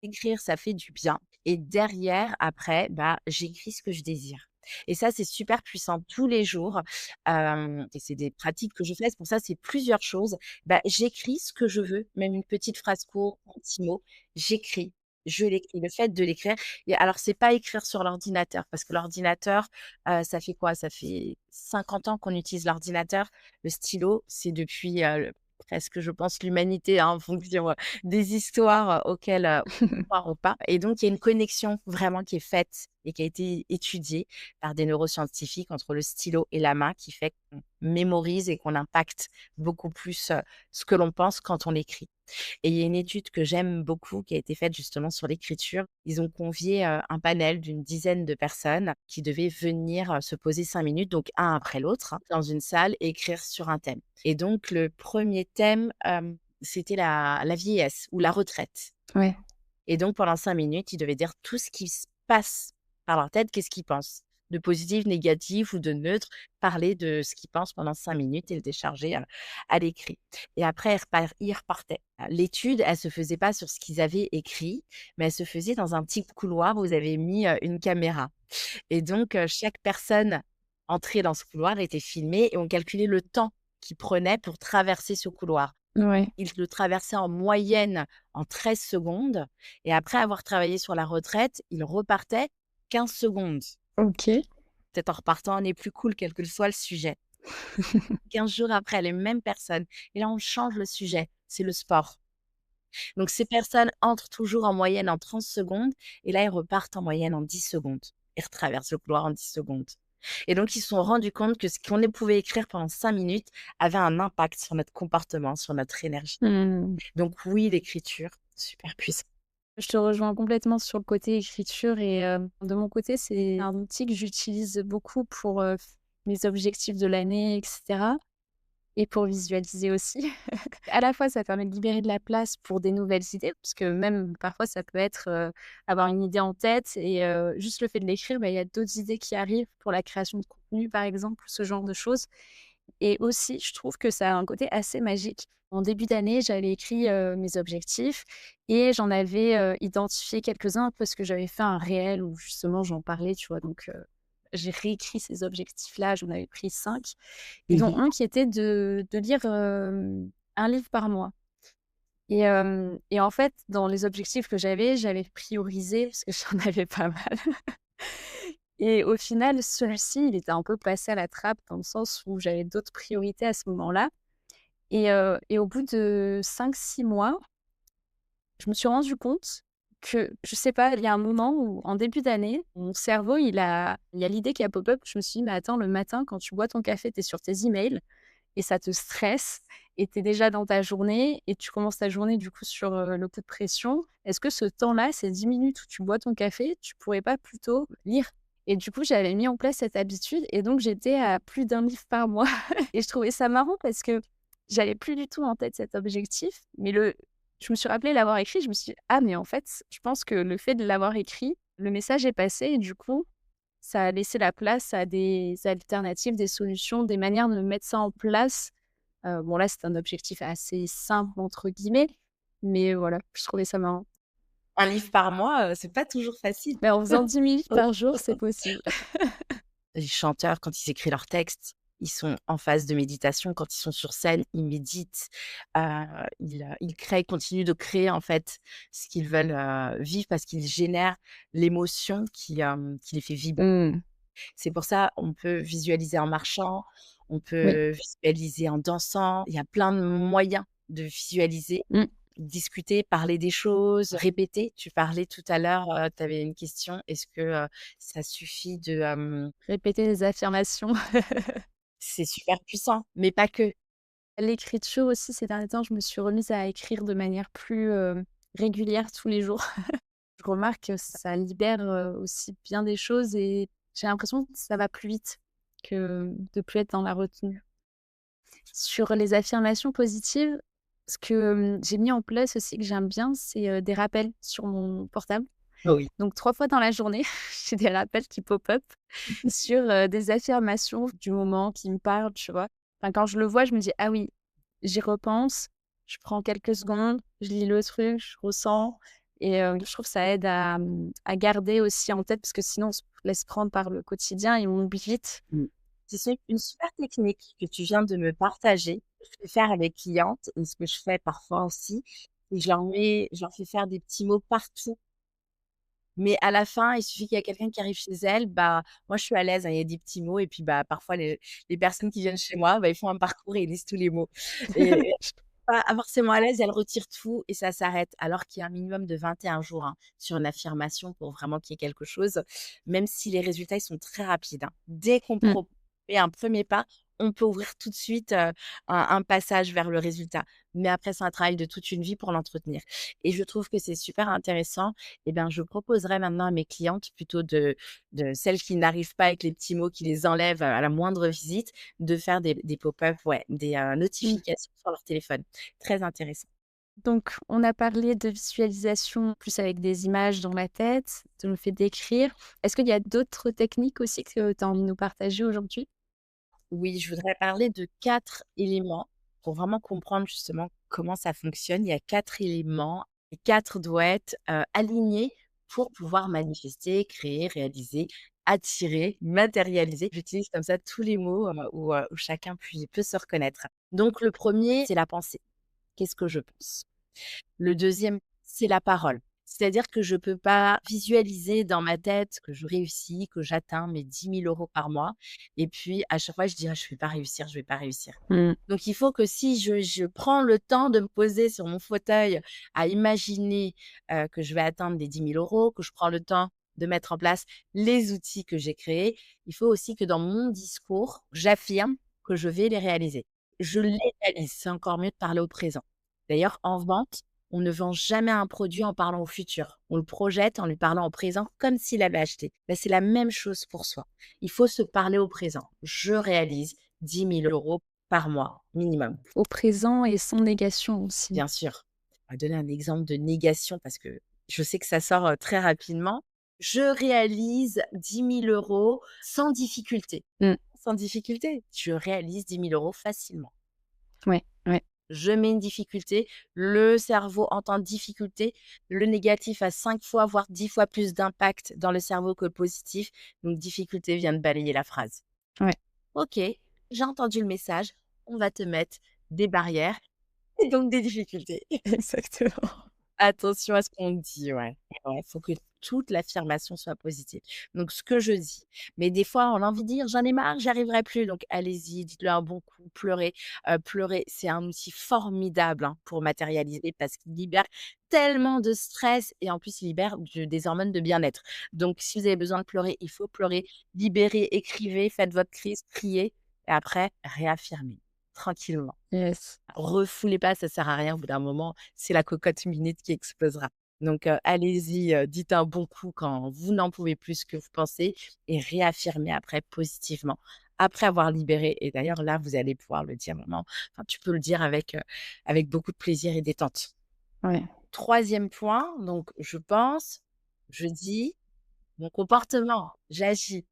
Écrire, ça fait du bien et derrière, après, bah, j'écris ce que je désire et ça, c'est super puissant tous les jours, et c'est des pratiques que je fais. C'est pour ça, c'est plusieurs choses. Bah, j'écris ce que je veux, même une petite phrase courte, un petit mot, j'écris, je l'écris. Le fait de l'écrire et alors c'est pas écrire sur l'ordinateur parce que l'ordinateur, ça fait quoi? Ça fait 50 ans qu'on utilise l'ordinateur. Le stylo, c'est depuis, presque, je pense, l'humanité, hein, en fonction, des histoires, auxquelles, croire ou pas et donc il y a une connexion vraiment qui est faite et qui a été étudiée par des neuroscientifiques entre le stylo et la main qui fait qu'on mémorise et qu'on impacte beaucoup plus, ce que l'on pense quand on écrit et il y a une étude que j'aime beaucoup qui a été faite justement sur l'écriture. Ils ont convié, un panel d'une dizaine de personnes qui devaient venir, se poser 5 minutes, donc un après l'autre, hein, dans une salle et écrire sur un thème et donc le premier thème, c'était la vieillesse ou la retraite. Ouais. Et donc pendant 5 minutes, ils devaient dire tout ce qui se passe par leur tête, qu'est-ce qu'ils pensent? De positif, négatif ou de neutre, parler de ce qu'ils pensent pendant 5 minutes et le décharger, à l'écrit. Et après ils repartaient. L'étude, elle se faisait pas sur ce qu'ils avaient écrit, mais elle se faisait dans un petit couloir où vous avez mis, une caméra. Et donc chaque personne entrée dans ce couloir était filmée et on calculait le temps qu'il prenait pour traverser ce couloir. Ouais. Il le traversait en moyenne en 13 secondes et après avoir travaillé sur la retraite, il repartait 15 secondes. OK. Peut-être en repartant un nez plus cool, quel que soit le sujet. 15 jours après, les mêmes personnes et là, on change le sujet, c'est le sport. Donc ces personnes entrent toujours en moyenne en 30 secondes et là, ils repartent en moyenne en 10 secondes. Ils retraversent le couloir en 10 secondes et donc ils se sont rendus compte que ce qu'on pouvait écrire pendant 5 minutes avait un impact sur notre comportement, sur notre énergie. Mmh. Donc oui, l'écriture, super puissant. Je te rejoins complètement sur le côté écriture et de mon côté, c'est un outil que j'utilise beaucoup pour, mes objectifs de l'année et cetera et pour visualiser aussi. À la fois, ça permet de libérer de la place pour des nouvelles idées, parce que même parfois ça peut être, avoir une idée en tête et juste le fait de l'écrire, bah, il y a d'autres idées qui arrivent pour la création de contenu, par exemple, ce genre de choses. Et aussi, je trouve que ça a un côté assez magique. En début d'année, j'avais écrit, mes objectifs et j'en avais, identifié quelques-uns parce que j'avais fait un réel où justement j'en parlais, tu vois? Donc j'ai réécrit ces objectifs-là, j'en avais pris 5 et dont Mmh. un qui était de lire, 1 livre par mois et en fait, dans les objectifs que j'avais priorisé parce que j'en avais pas mal. Et au final, celui-ci, il était un peu passé à la trappe dans le sens où j'avais d'autres priorités à ce moment-là et au bout de 5 6 mois, je me suis rendu compte que, je sais pas, il y a un moment où, en début d'année, mon cerveau, il y a l'idée qui a pop-up. Je me suis dit: «Mais attends, le matin, quand tu bois ton café, tu es sur tes emails et ça te stresse et tu es déjà dans ta journée et tu commences ta journée, du coup, sur, le coup de pression. Est-ce que ce temps-là, ces 10 minutes où tu bois ton café, tu pourrais pas plutôt lire?» Et du coup, j'avais mis en place cette habitude et donc j'étais à plus d'un livre par mois et je trouvais ça marrant parce que j'avais plus du tout en tête cet objectif, mais je me suis rappelé l'avoir écrit, je me suis dit: «Ah mais en fait, je pense que le fait de l'avoir écrit, le message est passé et du coup, ça a laissé la place à des alternatives, des solutions, des manières de mettre ça en place». Bon là, c'est un objectif assez «simple» entre guillemets, mais voilà, je trouvais ça marrant. Un livre par mois, c'est pas toujours facile. Mais en faisant 10 minutes par jour, c'est possible. Les chanteurs, quand ils écrivent leurs textes, ils sont en phase de méditation. Quand ils sont sur scène, ils méditent, heu, ils créent, ils continuent de créer, en fait, ce qu'ils veulent, vivre parce qu'ils génèrent l'émotion qui les fait vibrer. Mmh. C'est pour ça, on peut visualiser en marchant, on Oui. peut visualiser en dansant. Il y a plein de moyens de visualiser Mmh. discuter, parler des choses, répéter. Tu parlais tout à l'heure, tu avais une question. Est-ce que, ça suffit de, Répéter les affirmations. c'est super puissant, mais pas que. L'écriture aussi, ces derniers temps, je me suis remise à écrire de manière plus, régulière tous les jours. Je remarque que ça libère, aussi bien des choses et j'ai l'impression que ça va plus vite que de plus être dans la retenue. Sur les affirmations positives, ce que, j'ai mis en place aussi que j'aime bien, c'est, des rappels sur mon portable. Oui. Donc 3 fois dans la journée, j'ai des rappels qui pop-up sur, des affirmations du moment qui me parlent, tu vois? Enfin, quand je le vois, je me dis: «Ah oui», j'y repense, je prends quelques secondes, je lis le truc, je ressens et je trouve que ça aide à garder aussi en tête parce que sinon on se laisse prendre par le quotidien et on oublie vite. Mmh. C'est une super technique que tu viens de me partager. Je fais faire à mes clientes et ce que je fais parfois aussi, c'est que je leur fais faire des petits mots partout. Mais à la fin, il suffit qu'il y a quelqu'un qui arrive chez elles, bah, moi je suis à l'aise, hein, il y a des petits mots et puis, bah, parfois les personnes qui viennent chez moi, bah, ils font un parcours et ils lisent tous les mots et pas forcément à l'aise, elles retirent tout et ça s'arrête. Alors qu'il y a un minimum de 21 jours, hein, sur une affirmation pour vraiment qu'il y ait quelque chose, même si les résultats, ils sont très rapides, hein. Dès qu'on Mmh. fait un premier pas, on peut ouvrir tout de suite, un passage vers le résultat. Mais après, c'est un travail de toute une vie pour l'entretenir et je trouve que c'est super intéressant. Eh bien, je proposerais maintenant à mes clientes, plutôt de celles qui n'arrivent pas avec les petits mots, qui les enlèvent à la moindre visite, de faire des pop-up, ouais, des, Mmh. notifications sur leur téléphone. Très intéressant. Donc on a parlé de visualisation plus avec des images dans la tête, de le fait d'écrire. Est-ce qu'il y a d'autres techniques aussi que tu as envie de nous partager aujourd'hui? Oui, je voudrais parler de 4 éléments pour vraiment comprendre justement comment ça fonctionne. Il y a 4 éléments et 4 doivent être, alignés pour pouvoir manifester, créer, réaliser, attirer, matérialiser. J'utilise comme ça tous les mots, où chacun peut se reconnaître. Donc le premier, c'est la pensée. Qu'est-ce que je pense? Le deuxième, c'est la parole. C'est-à-dire que je peux pas visualiser dans ma tête que je réussis, que j'atteins mes 10 000 € par mois et puis à chaque fois je dis: «Ah je vais pas réussir, je vais pas réussir». Mmh. Donc il faut que si je prends le temps de me poser sur mon fauteuil à imaginer, que je vais atteindre les 10 000 €, que je prends le temps de mettre en place les outils que j'ai créés, il faut aussi que dans mon discours, j'affirme que je vais les réaliser. Je les réalise, c'est encore mieux de parler au présent. D'ailleurs, en vente, on ne vend jamais un produit en parlant au futur. On le projette en lui parlant au présent comme s'il avait acheté. Ben, c'est la même chose pour soi. Il faut se parler au présent. Je réalise 10 000 € par mois minimum. Au présent et sans négation aussi. Bien sûr. On va donner un exemple de négation parce que je sais que ça sort, très rapidement. Je réalise 10 000 € sans difficulté. Mmh. Sans difficulté, je réalise 10 000 € facilement. Ouais, ouais. Je mets une difficulté, le cerveau entend difficulté, le négatif a 5 fois, voire 10 fois plus d'impact dans le cerveau que le positif, donc difficulté vient de balayer la phrase. Ouais. OK, j'ai entendu le message, on va te mettre des barrières et donc des difficultés. Exactement. Attention à ce qu'on dit, ouais. Ouais, faut que toute l'affirmation soit positive. Donc ce que je dis, mais des fois, on a envie de dire: «J'en ai marre, j'y arriverai plus», donc allez-y, dites-le un bon coup, pleurez. Pleurer, c'est un outil formidable, hein, pour matérialiser parce qu'il libère tellement de stress et en plus, il libère des hormones de bien-être. Donc si vous avez besoin de pleurer, il faut pleurer, libérez, écrivez, faites votre crise, criez et après réaffirmez tranquillement. Yes. Refoulez pas, ça sert à rien. Au bout d'un moment, c'est la cocotte minute qui explosera. Donc, allez-y, dites un bon coup quand vous n'en pouvez plus ce que vous pensez et réaffirmez après positivement. Après avoir libéré et d'ailleurs là, vous allez pouvoir le dire vraiment enfin, tu peux le dire avec beaucoup de plaisir et détente. Ouais. Troisième point, donc je pense, je dis, mon comportement, j'agis.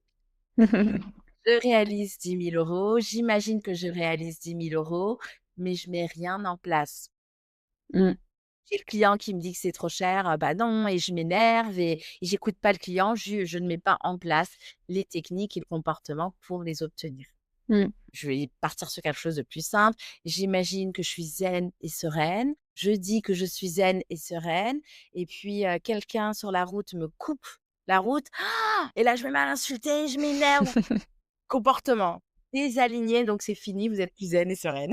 Je réalise 10 000 €, j'imagine que je réalise 10 000 €, mais je mets rien en place. Mmh. J'ai le client qui me dit que c'est trop cher, bah non et je m'énerve et j'écoute pas le client, je ne mets pas en place les techniques et le comportement pour les obtenir. Mmh. Je vais partir sur quelque chose de plus simple. J'imagine que je suis zen et sereine. Je dis que je suis zen et sereine et puis, quelqu'un sur la route me coupe la route. Ah et là, je me mets à l'insulter, je m'énerve. Comportement désaligné, donc c'est fini, vous êtes plus zen et sereine.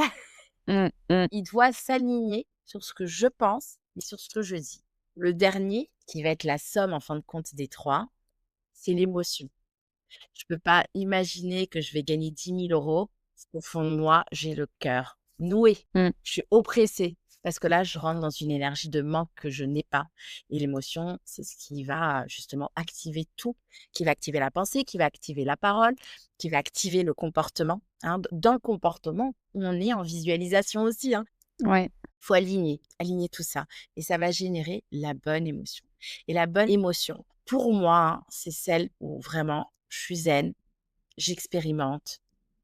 Mmh. Mmh. Il doit s'aligner sur ce que je pense et sur ce que je dis. Le dernier, qui va être la somme en fin de compte des 3, c'est l'émotion. Je peux pas imaginer que je vais gagner 10 000 € si au fond de moi, j'ai le cœur noué. Mmh. Je suis oppressée parce que là, je rentre dans une énergie de manque que je n'ai pas et l'émotion, c'est ce qui va justement activer tout, qui va activer la pensée, qui va activer la parole, qui va activer le comportement, hein. Dans le comportement, on est en visualisation aussi, hein. Ouais. Faut aligner tout ça et ça va générer la bonne émotion et la bonne émotion, pour moi, c'est celle où vraiment je suis zen, j'expérimente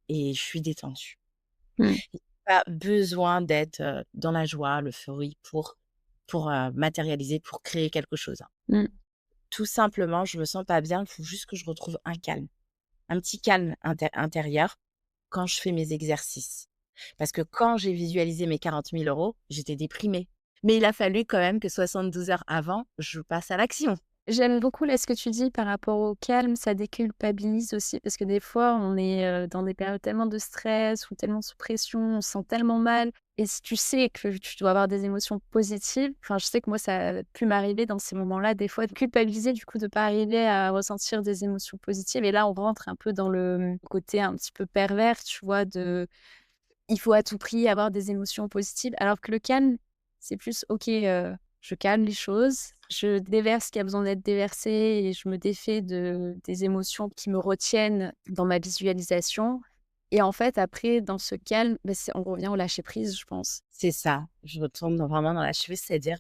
et je suis détendue. Mmh. Pas besoin d'être, dans la joie, l'euphorie pour matérialiser, pour créer quelque chose, hein. Mmh. Tout simplement, je me sens pas bien, il faut juste que je retrouve un calme, un petit calme intérieur quand je fais mes exercices. Parce que quand j'ai visualisé mes 40 000 €, j'étais déprimée. Mais il a fallu quand même que 72 heures avant, je passe à l'action. J'aime beaucoup là ce que tu dis par rapport au calme, ça déculpabilise aussi parce que des fois on est, dans des périodes tellement de stress ou tellement sous pression, on se sent tellement mal et si tu sais que tu dois avoir des émotions positives, enfin je sais que moi ça a pu m'arriver dans ces moments-là des fois de culpabiliser du coup de pas arriver à ressentir des émotions positives et là on rentre un peu dans le, côté un petit peu pervers, tu vois? De il faut à tout prix avoir des émotions positives, alors que le calme, c'est plus: «OK, je calme les choses, je déverse ce qui a besoin d'être déversé et je me défais des émotions qui me retiennent dans ma visualisation» et en fait, après, dans ce calme, bah, c'est on revient au lâcher prise, je pense. C'est ça, je retourne vraiment dans la cheville, c'est-à-dire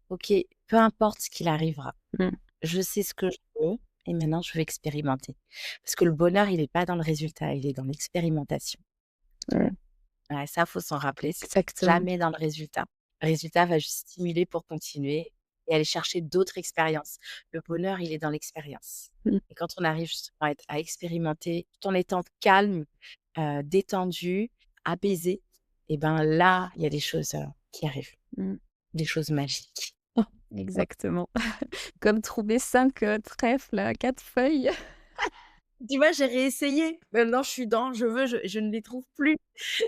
OK, peu importe ce qu'il arrivera, Mmh. je sais ce que je veux et maintenant je vais expérimenter. Parce que le bonheur, il est pas dans le résultat, il est dans l'expérimentation. Ouais. Ouais, ça, faut s'en rappeler, c'est Exactement. jamais dans le résultat. Le résultat va juste stimuler pour continuer et aller chercher d'autres expériences. Le bonheur, il est dans l'expérience Mmh. et quand on arrive justement à expérimenter tout en étant calme, détendu, apaisé et ben, là, il y a des choses, qui arrivent, Mmh. des choses magiques. Exactement. Comme trouver 5 trèfles à 4 feuilles. Tu vois, j'ai réessayé. Maintenant, je suis dans, je ne les trouve plus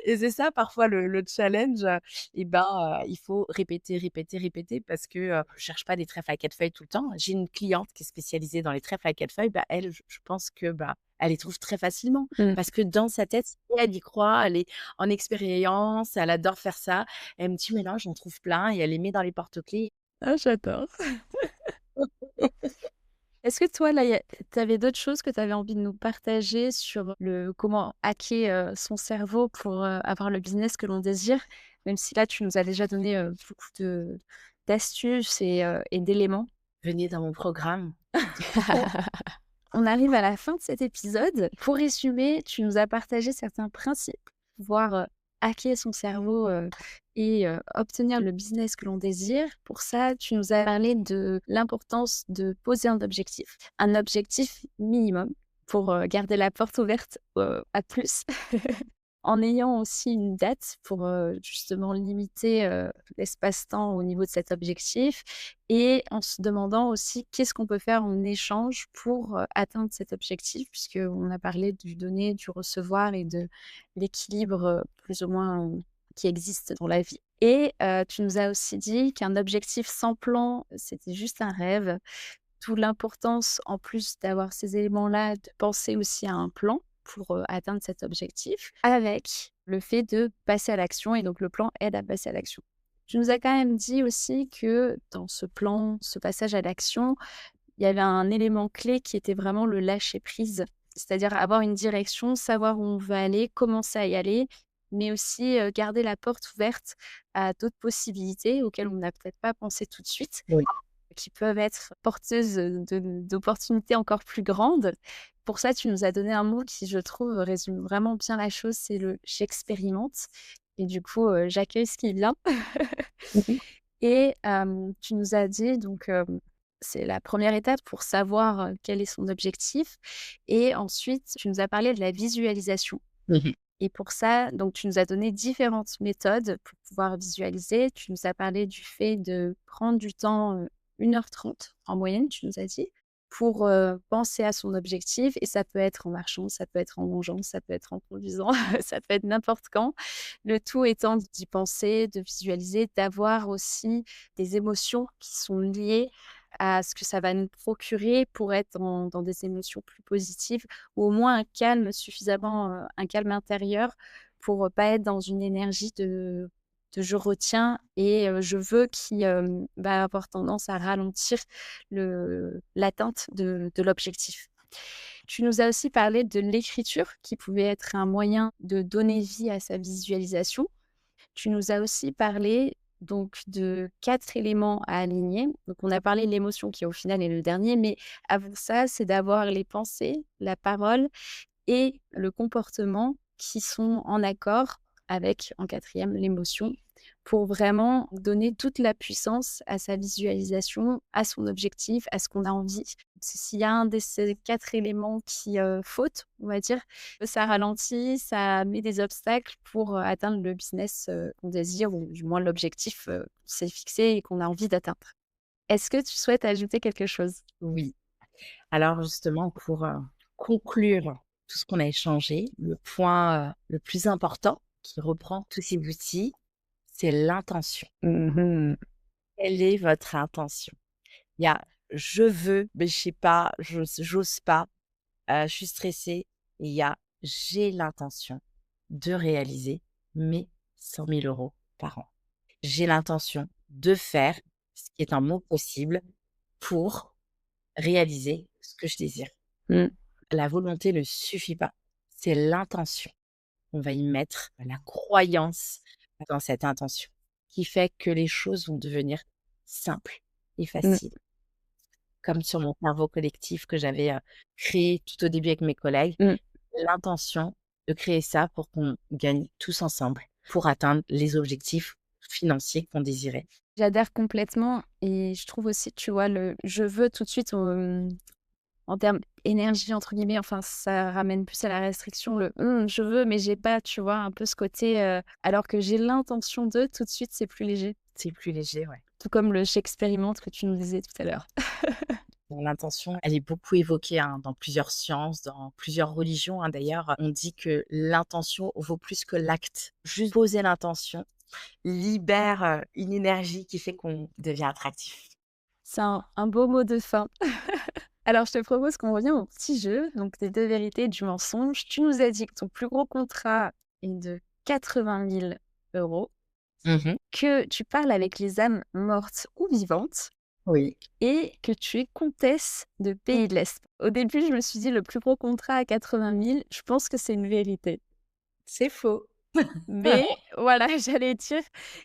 et c'est ça parfois le challenge, et ben, il faut répéter, répéter, répéter parce que, je cherche pas des trèfles à 4 feuilles tout le temps. J'ai une cliente qui est spécialisée dans les trèfles à 4 feuilles, bah, elle, je pense que, bah, elle les trouve très facilement Mmh. parce que dans sa tête, elle y croit, elle est en expérience, elle adore faire ça. Elle me dit: «Mais non, j'en trouve plein» et elle les met dans les porte-clés. Ah, j'adore. Est-ce que toi, là, tu avais d'autres choses que tu avais envie de nous partager sur le comment hacker, son cerveau pour, avoir le business que l'on désire? Même si là, tu nous as déjà donné, beaucoup de d'astuces et d'éléments. Venez dans mon programme. On arrive à la fin de cet épisode. Pour résumer, tu nous as partagé certains principes pour pouvoir, hacker son cerveau, et obtenir le business que l'on désire. Pour ça, tu nous as parlé de l'importance de poser un objectif minimum pour, garder la porte ouverte, à plus. En ayant aussi une date pour, justement limiter, l'espace-temps au niveau de cet objectif et en se demandant aussi qu'est-ce qu'on peut faire en échange pour, atteindre cet objectif puisqu'on a parlé du donner, du recevoir et de l'équilibre, plus ou moins, qui existe dans la vie et tu nous as aussi dit qu'un objectif sans plan, c'était juste un rêve. D'où l'importance, en plus d'avoir ces éléments-là, de penser aussi à un plan pour, atteindre cet objectif, avec le fait de passer à l'action et donc le plan aide à passer à l'action. Tu nous as quand même dit aussi que dans ce plan, ce passage à l'action, il y avait un élément clé qui était vraiment le lâcher prise. C'est-à-dire avoir une direction, savoir où on veut aller, commencer à y aller, mais aussi, garder la porte ouverte à d'autres possibilités auxquelles on n'a peut-être pas pensé tout de suite Oui. qui peuvent être porteuses, d'opportunités encore plus grandes. Pour ça, tu nous as donné un mot qui, je trouve, résume vraiment bien la chose, c'est le «j'expérimente» et du coup, j'accueille ce qui vient Mmh. et tu nous as dit donc, c'est la première étape pour savoir, quel est son objectif et ensuite tu nous as parlé de la visualisation Mmh. et pour ça, donc tu nous as donné différentes méthodes pour pouvoir visualiser. Tu nous as parlé du fait de prendre du temps, 1 h 30 en moyenne, tu nous as dit. pour, penser à son objectif et ça peut être en marchant, ça peut être en mangeant, ça peut être en conduisant, ça peut être n'importe quand. Le tout étant d'y penser, de visualiser, d'avoir aussi des émotions qui sont liées à ce que ça va nous procurer pour être dans des émotions plus positives ou au moins un calme suffisamment, un calme intérieur pour, pas être dans une énergie de «je retiens» et «je veux» qui, va avoir tendance à ralentir l'atteinte de l'objectif. Tu nous as aussi parlé de l'écriture qui pouvait être un moyen de donner vie à sa visualisation. Tu nous as aussi parlé donc de 4 éléments à aligner. Donc on a parlé de l'émotion qui au final est le dernier, mais avant ça, c'est d'avoir les pensées, la parole et le comportement qui sont en accord avec, en quatrième, l'émotion, pour vraiment donner toute la puissance à sa visualisation, à son objectif, à ce qu'on a envie. S'il y a un de ces 4 éléments qui, faute, on va dire, ça ralentit, ça met des obstacles pour, atteindre le business, qu'on désire ou du moins l'objectif, qu'on s'est fixé et qu'on a envie d'atteindre. Est-ce que tu souhaites ajouter quelque chose? Oui. Alors justement pour, conclure tout ce qu'on a échangé, le point, le plus important qui reprend tous ces outils, c'est l'intention. Mmh. Quelle est votre intention? Il y a: «Je veux, mais je sais pas, j'ose pas, je suis stressée» et il y a: «J'ai l'intention de réaliser mes 100 000 € par an. J'ai l'intention de faire ce qui est en mon possible pour réaliser ce que je désire». Mmh. La volonté ne suffit pas, c'est l'intention. On va y mettre la croyance dans cette intention qui fait que les choses vont devenir simples et Mmh. faciles. Comme sur mon cerveau collectif que j'avais, créé tout au début avec mes collègues, Mmh. l'intention de créer ça pour qu'on gagne tous ensemble, pour atteindre les objectifs financiers qu'on désirait. J'adhère complètement et je trouve aussi, tu vois, le «je veux» tout de suite, en termes «énergie» entre guillemets, enfin, ça ramène plus à la restriction, le «je veux, mais j'ai pas», tu vois? Un peu ce côté, alors que j'ai l'intention de, tout de suite, c'est plus léger. C'est plus léger, ouais. Tout comme le «j'expérimente» que tu nous disais tout à l'heure. Bon, l'intention, elle est beaucoup évoquée, hein, dans plusieurs sciences, dans plusieurs religions, hein, d'ailleurs. On dit que l'intention vaut plus que l'acte. Juste poser l'intention libère, une énergie qui fait qu'on devient attractif. C'est un beau mot de fin. Alors, je te propose qu'on revienne au petit jeu, donc des 2 vérités et du mensonge. Tu nous as dit que ton plus gros contrat est de 80 000 €, Mmh. que tu parles avec les âmes mortes ou vivantes Oui. et que tu es comtesse de Pays de l'Est. Au début, je me suis dit: «Le plus gros contrat à 80 000, je pense que c'est une vérité. C'est faux. Mais voilà, j'allais dire,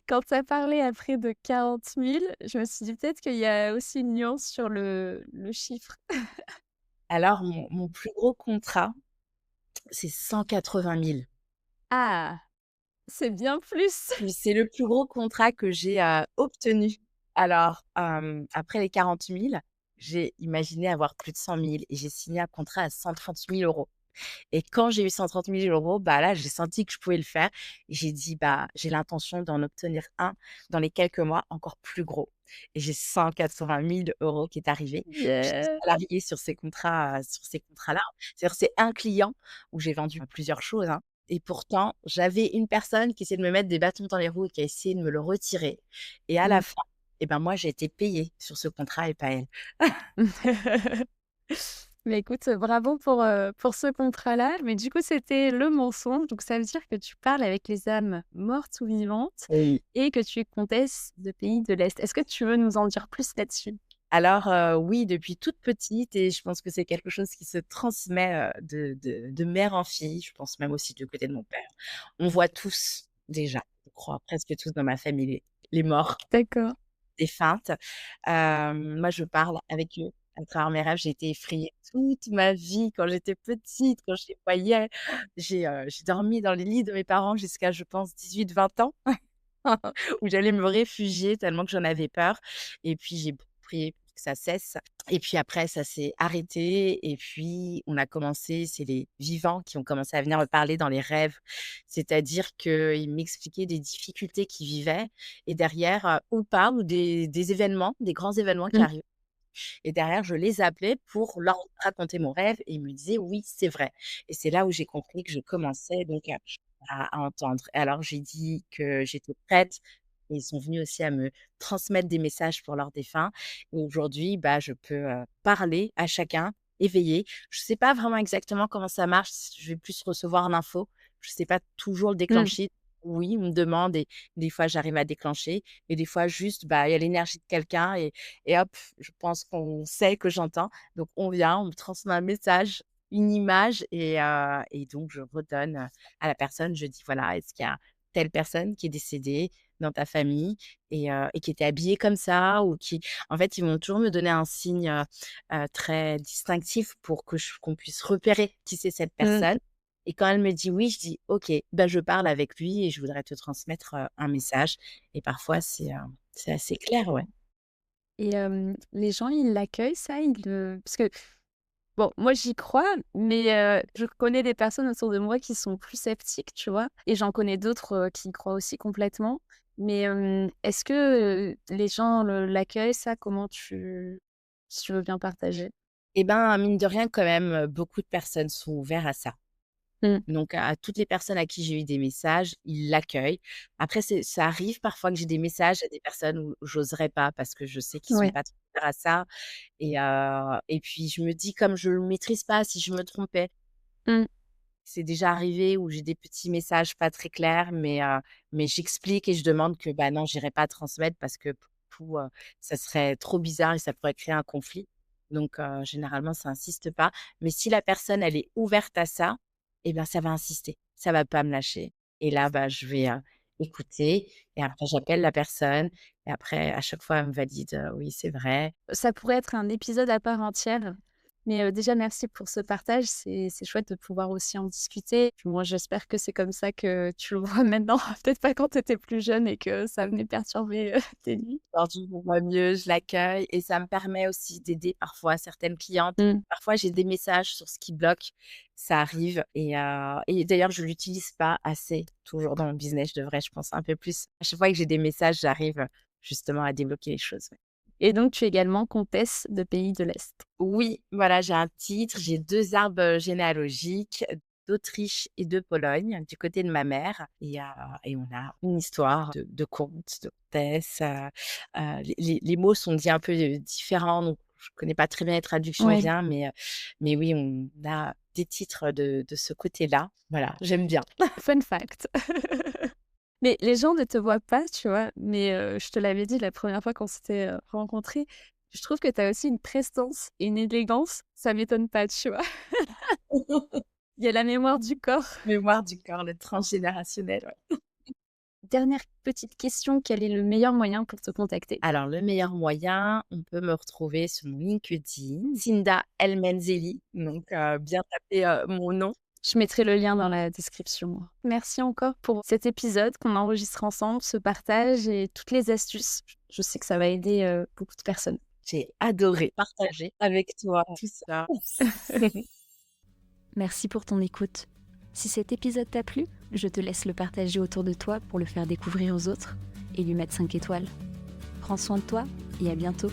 quand tu as parlé après de 40 000, je me suis dit: «Peut-être qu'il y a aussi une nuance sur le chiffre». Alors mon plus gros contrat, c'est 180 000. Ah! C'est bien plus. C'est le plus gros contrat que j'ai, obtenu. Alors, après les 40 000, j'ai imaginé avoir plus de 100 000 et j'ai signé un contrat à 130 000 €. Et quand j'ai eu 130 000 €, bah, là, j'ai senti que je pouvais le faire et j'ai dit: «Bah, j'ai l'intention d'en obtenir un dans les quelques mois encore plus gros» et j'ai 180 000 € qui est arrivé. J'étais Yeah. salariée sur ces contrats-là. C'est-à-dire c'est un client où j'ai vendu plusieurs choses, hein, et pourtant j'avais une personne qui essayait de me mettre des bâtons dans les roues et qui a essayé de me le retirer et à la Mmh. fin, et ben, moi, j'ai été payée sur ce contrat et pas elle. Mais écoute, bravo pour ce contrat-là. Mais du coup, c'était le mensonge, donc ça veut dire que tu parles avec les âmes mortes ou vivantes Oui. et que tu es comtesse de Pays de l'Est. Est-ce que tu veux nous en dire plus là-dessus? Alors, oui, depuis toute petite et je pense que c'est quelque chose qui se transmet, de mère en fille, je pense même aussi du côté de mon père. On voit tous déjà, je crois presque tous dans ma famille les morts, D'accord. défuntes. Moi, je parle avec eux à travers mes rêves. J'ai été effrayée toute ma vie quand j'étais petite, quand je les voyais. J'ai dormi dans les lits de mes parents jusqu'à, je pense, 18-20 ans où j'allais me réfugier tellement que j'en avais peur et puis j'ai prié pour que ça cesse et puis après ça s'est arrêté et puis on a commencé c'est les vivants qui ont commencé à venir me parler dans les rêves. C'est-à-dire qu'ils m'expliquaient des difficultés qu'ils vivaient et derrière, ou pas ou des événements, des grands événements qui Mmh. arrivaient et derrière, je les appelais pour leur raconter mon rêve et ils me disaient: «Oui, c'est vrai» et c'est là où j'ai compris que je commençais donc à entendre. Et alors j'ai dit que j'étais prête et ils sont venus aussi à me transmettre des messages pour leurs défunts et aujourd'hui, bah, je peux, parler à chacun, éveiller. Je sais pas vraiment exactement comment ça marche, je vais plus recevoir l'info. Je sais pas toujours le Mmh. déclencher. Oui, on me demande et des fois j'arrive à déclencher et des fois juste, bah, il y a l'énergie de quelqu'un et hop, je pense qu'on sait que j'entends. Donc on vient, on me transmet un message, une image et donc je redonne, à la personne. Je dis: «Voilà, est-ce qu'il y a telle personne qui est décédée dans ta famille et qui était habillée comme ça?» ou qui en fait, ils vont toujours me donner un signe, très distinctif pour que qu'on puisse repérer qui c'est cette Mmh. personne et quand elle me dit: «Oui», je dis: «OK, bah, je parle avec lui et je voudrais te transmettre, un message» et parfois c'est assez clair, ouais. Et les gens, ils l'accueillent ça? Ils le parce que bon, moi, j'y crois, mais je connais des personnes autour de moi qui sont plus sceptiques, tu vois? Et j'en connais d'autres, qui y croient aussi complètement. Mais est-ce que, les gens l'accueillent ça? Comment si tu veux bien partager? Et ben, mine de rien, quand même, beaucoup de personnes sont ouverts à ça. Mmh. Donc à toutes les personnes à qui j'ai eu des messages, ils l'accueillent. Après ça arrive parfois que j'ai des messages à des personnes où j'oserais pas parce que je sais qu'ils sont Ouais. pas trop ouverts à ça et puis je me dis comme je le maîtrise pas, si je me trompais. Mmh. C'est déjà arrivé où j'ai des petits messages pas très clairs, mais j'explique et je demande que, bah, non, j'irai pas transmettre parce que pour le coup, ça serait trop bizarre et ça pourrait créer un conflit. Donc généralement, ça insiste pas. Mais si la personne, elle est ouverte à ça, et ben, ça va insister. Ça va pas me lâcher. Et là, bah, je vais, écouter et après j'appelle la personne et après à chaque fois, elle me valide, «Oui, c'est vrai». Ça pourrait être un épisode à part entière. Mais déjà merci pour ce partage, c'est chouette de pouvoir aussi en discuter. Puis moi j'espère que c'est comme ça que tu le vois maintenant, peut-être pas quand tu étais plus jeune et que ça venait perturber, tes nuits. Aujourd'hui, je me vois mieux, je l'accueille et ça me permet aussi d'aider parfois certaines clientes. Mmh. Parfois, j'ai des messages sur ce qui bloque, ça arrive et d'ailleurs, je l'utilise pas assez toujours dans mon business. Je devrais, je pense, un peu plus. À chaque fois que j'ai des messages, j'arrive, justement à débloquer les choses, ouais. Et donc tu es également comtesse de pays de l'Est. Oui, voilà, j'ai un titre, j'ai 2 arbres, généalogiques d'Autriche et de Pologne, du côté de ma mère et on a une histoire de comte, de comtesse, les mots sont dits un peu, différents, donc je connais pas très bien les traductions Ouais. bien, mais oui, on a des titres de ce côté-là. Voilà, j'aime bien. Fun fact. Mais les gens ne te voient pas, tu vois? Mais je te l'avais dit la première fois qu'on s'était, rencontrés, je trouve que tu as aussi une prestance et une élégance, ça m'étonne pas, tu vois? Il y a la mémoire du corps. Mémoire du corps, le transgénérationnel, ouais. Dernière petite question, quel est le meilleur moyen pour te contacter? Alors, le meilleur moyen, on peut me retrouver sur mon LinkedIn, Cinda El Menzeli, donc bien taper, mon nom. Je mettrai le lien dans la description. Merci encore pour cet épisode qu'on enregistre ensemble, ce partage et toutes les astuces. Je sais que ça va aider, beaucoup de personnes. J'ai adoré partager avec toi tout ça. Merci pour ton écoute. Si cet épisode t'a plu, je te laisse le partager autour de toi pour le faire découvrir aux autres et lui mettre 5 étoiles. Prends soin de toi et à bientôt.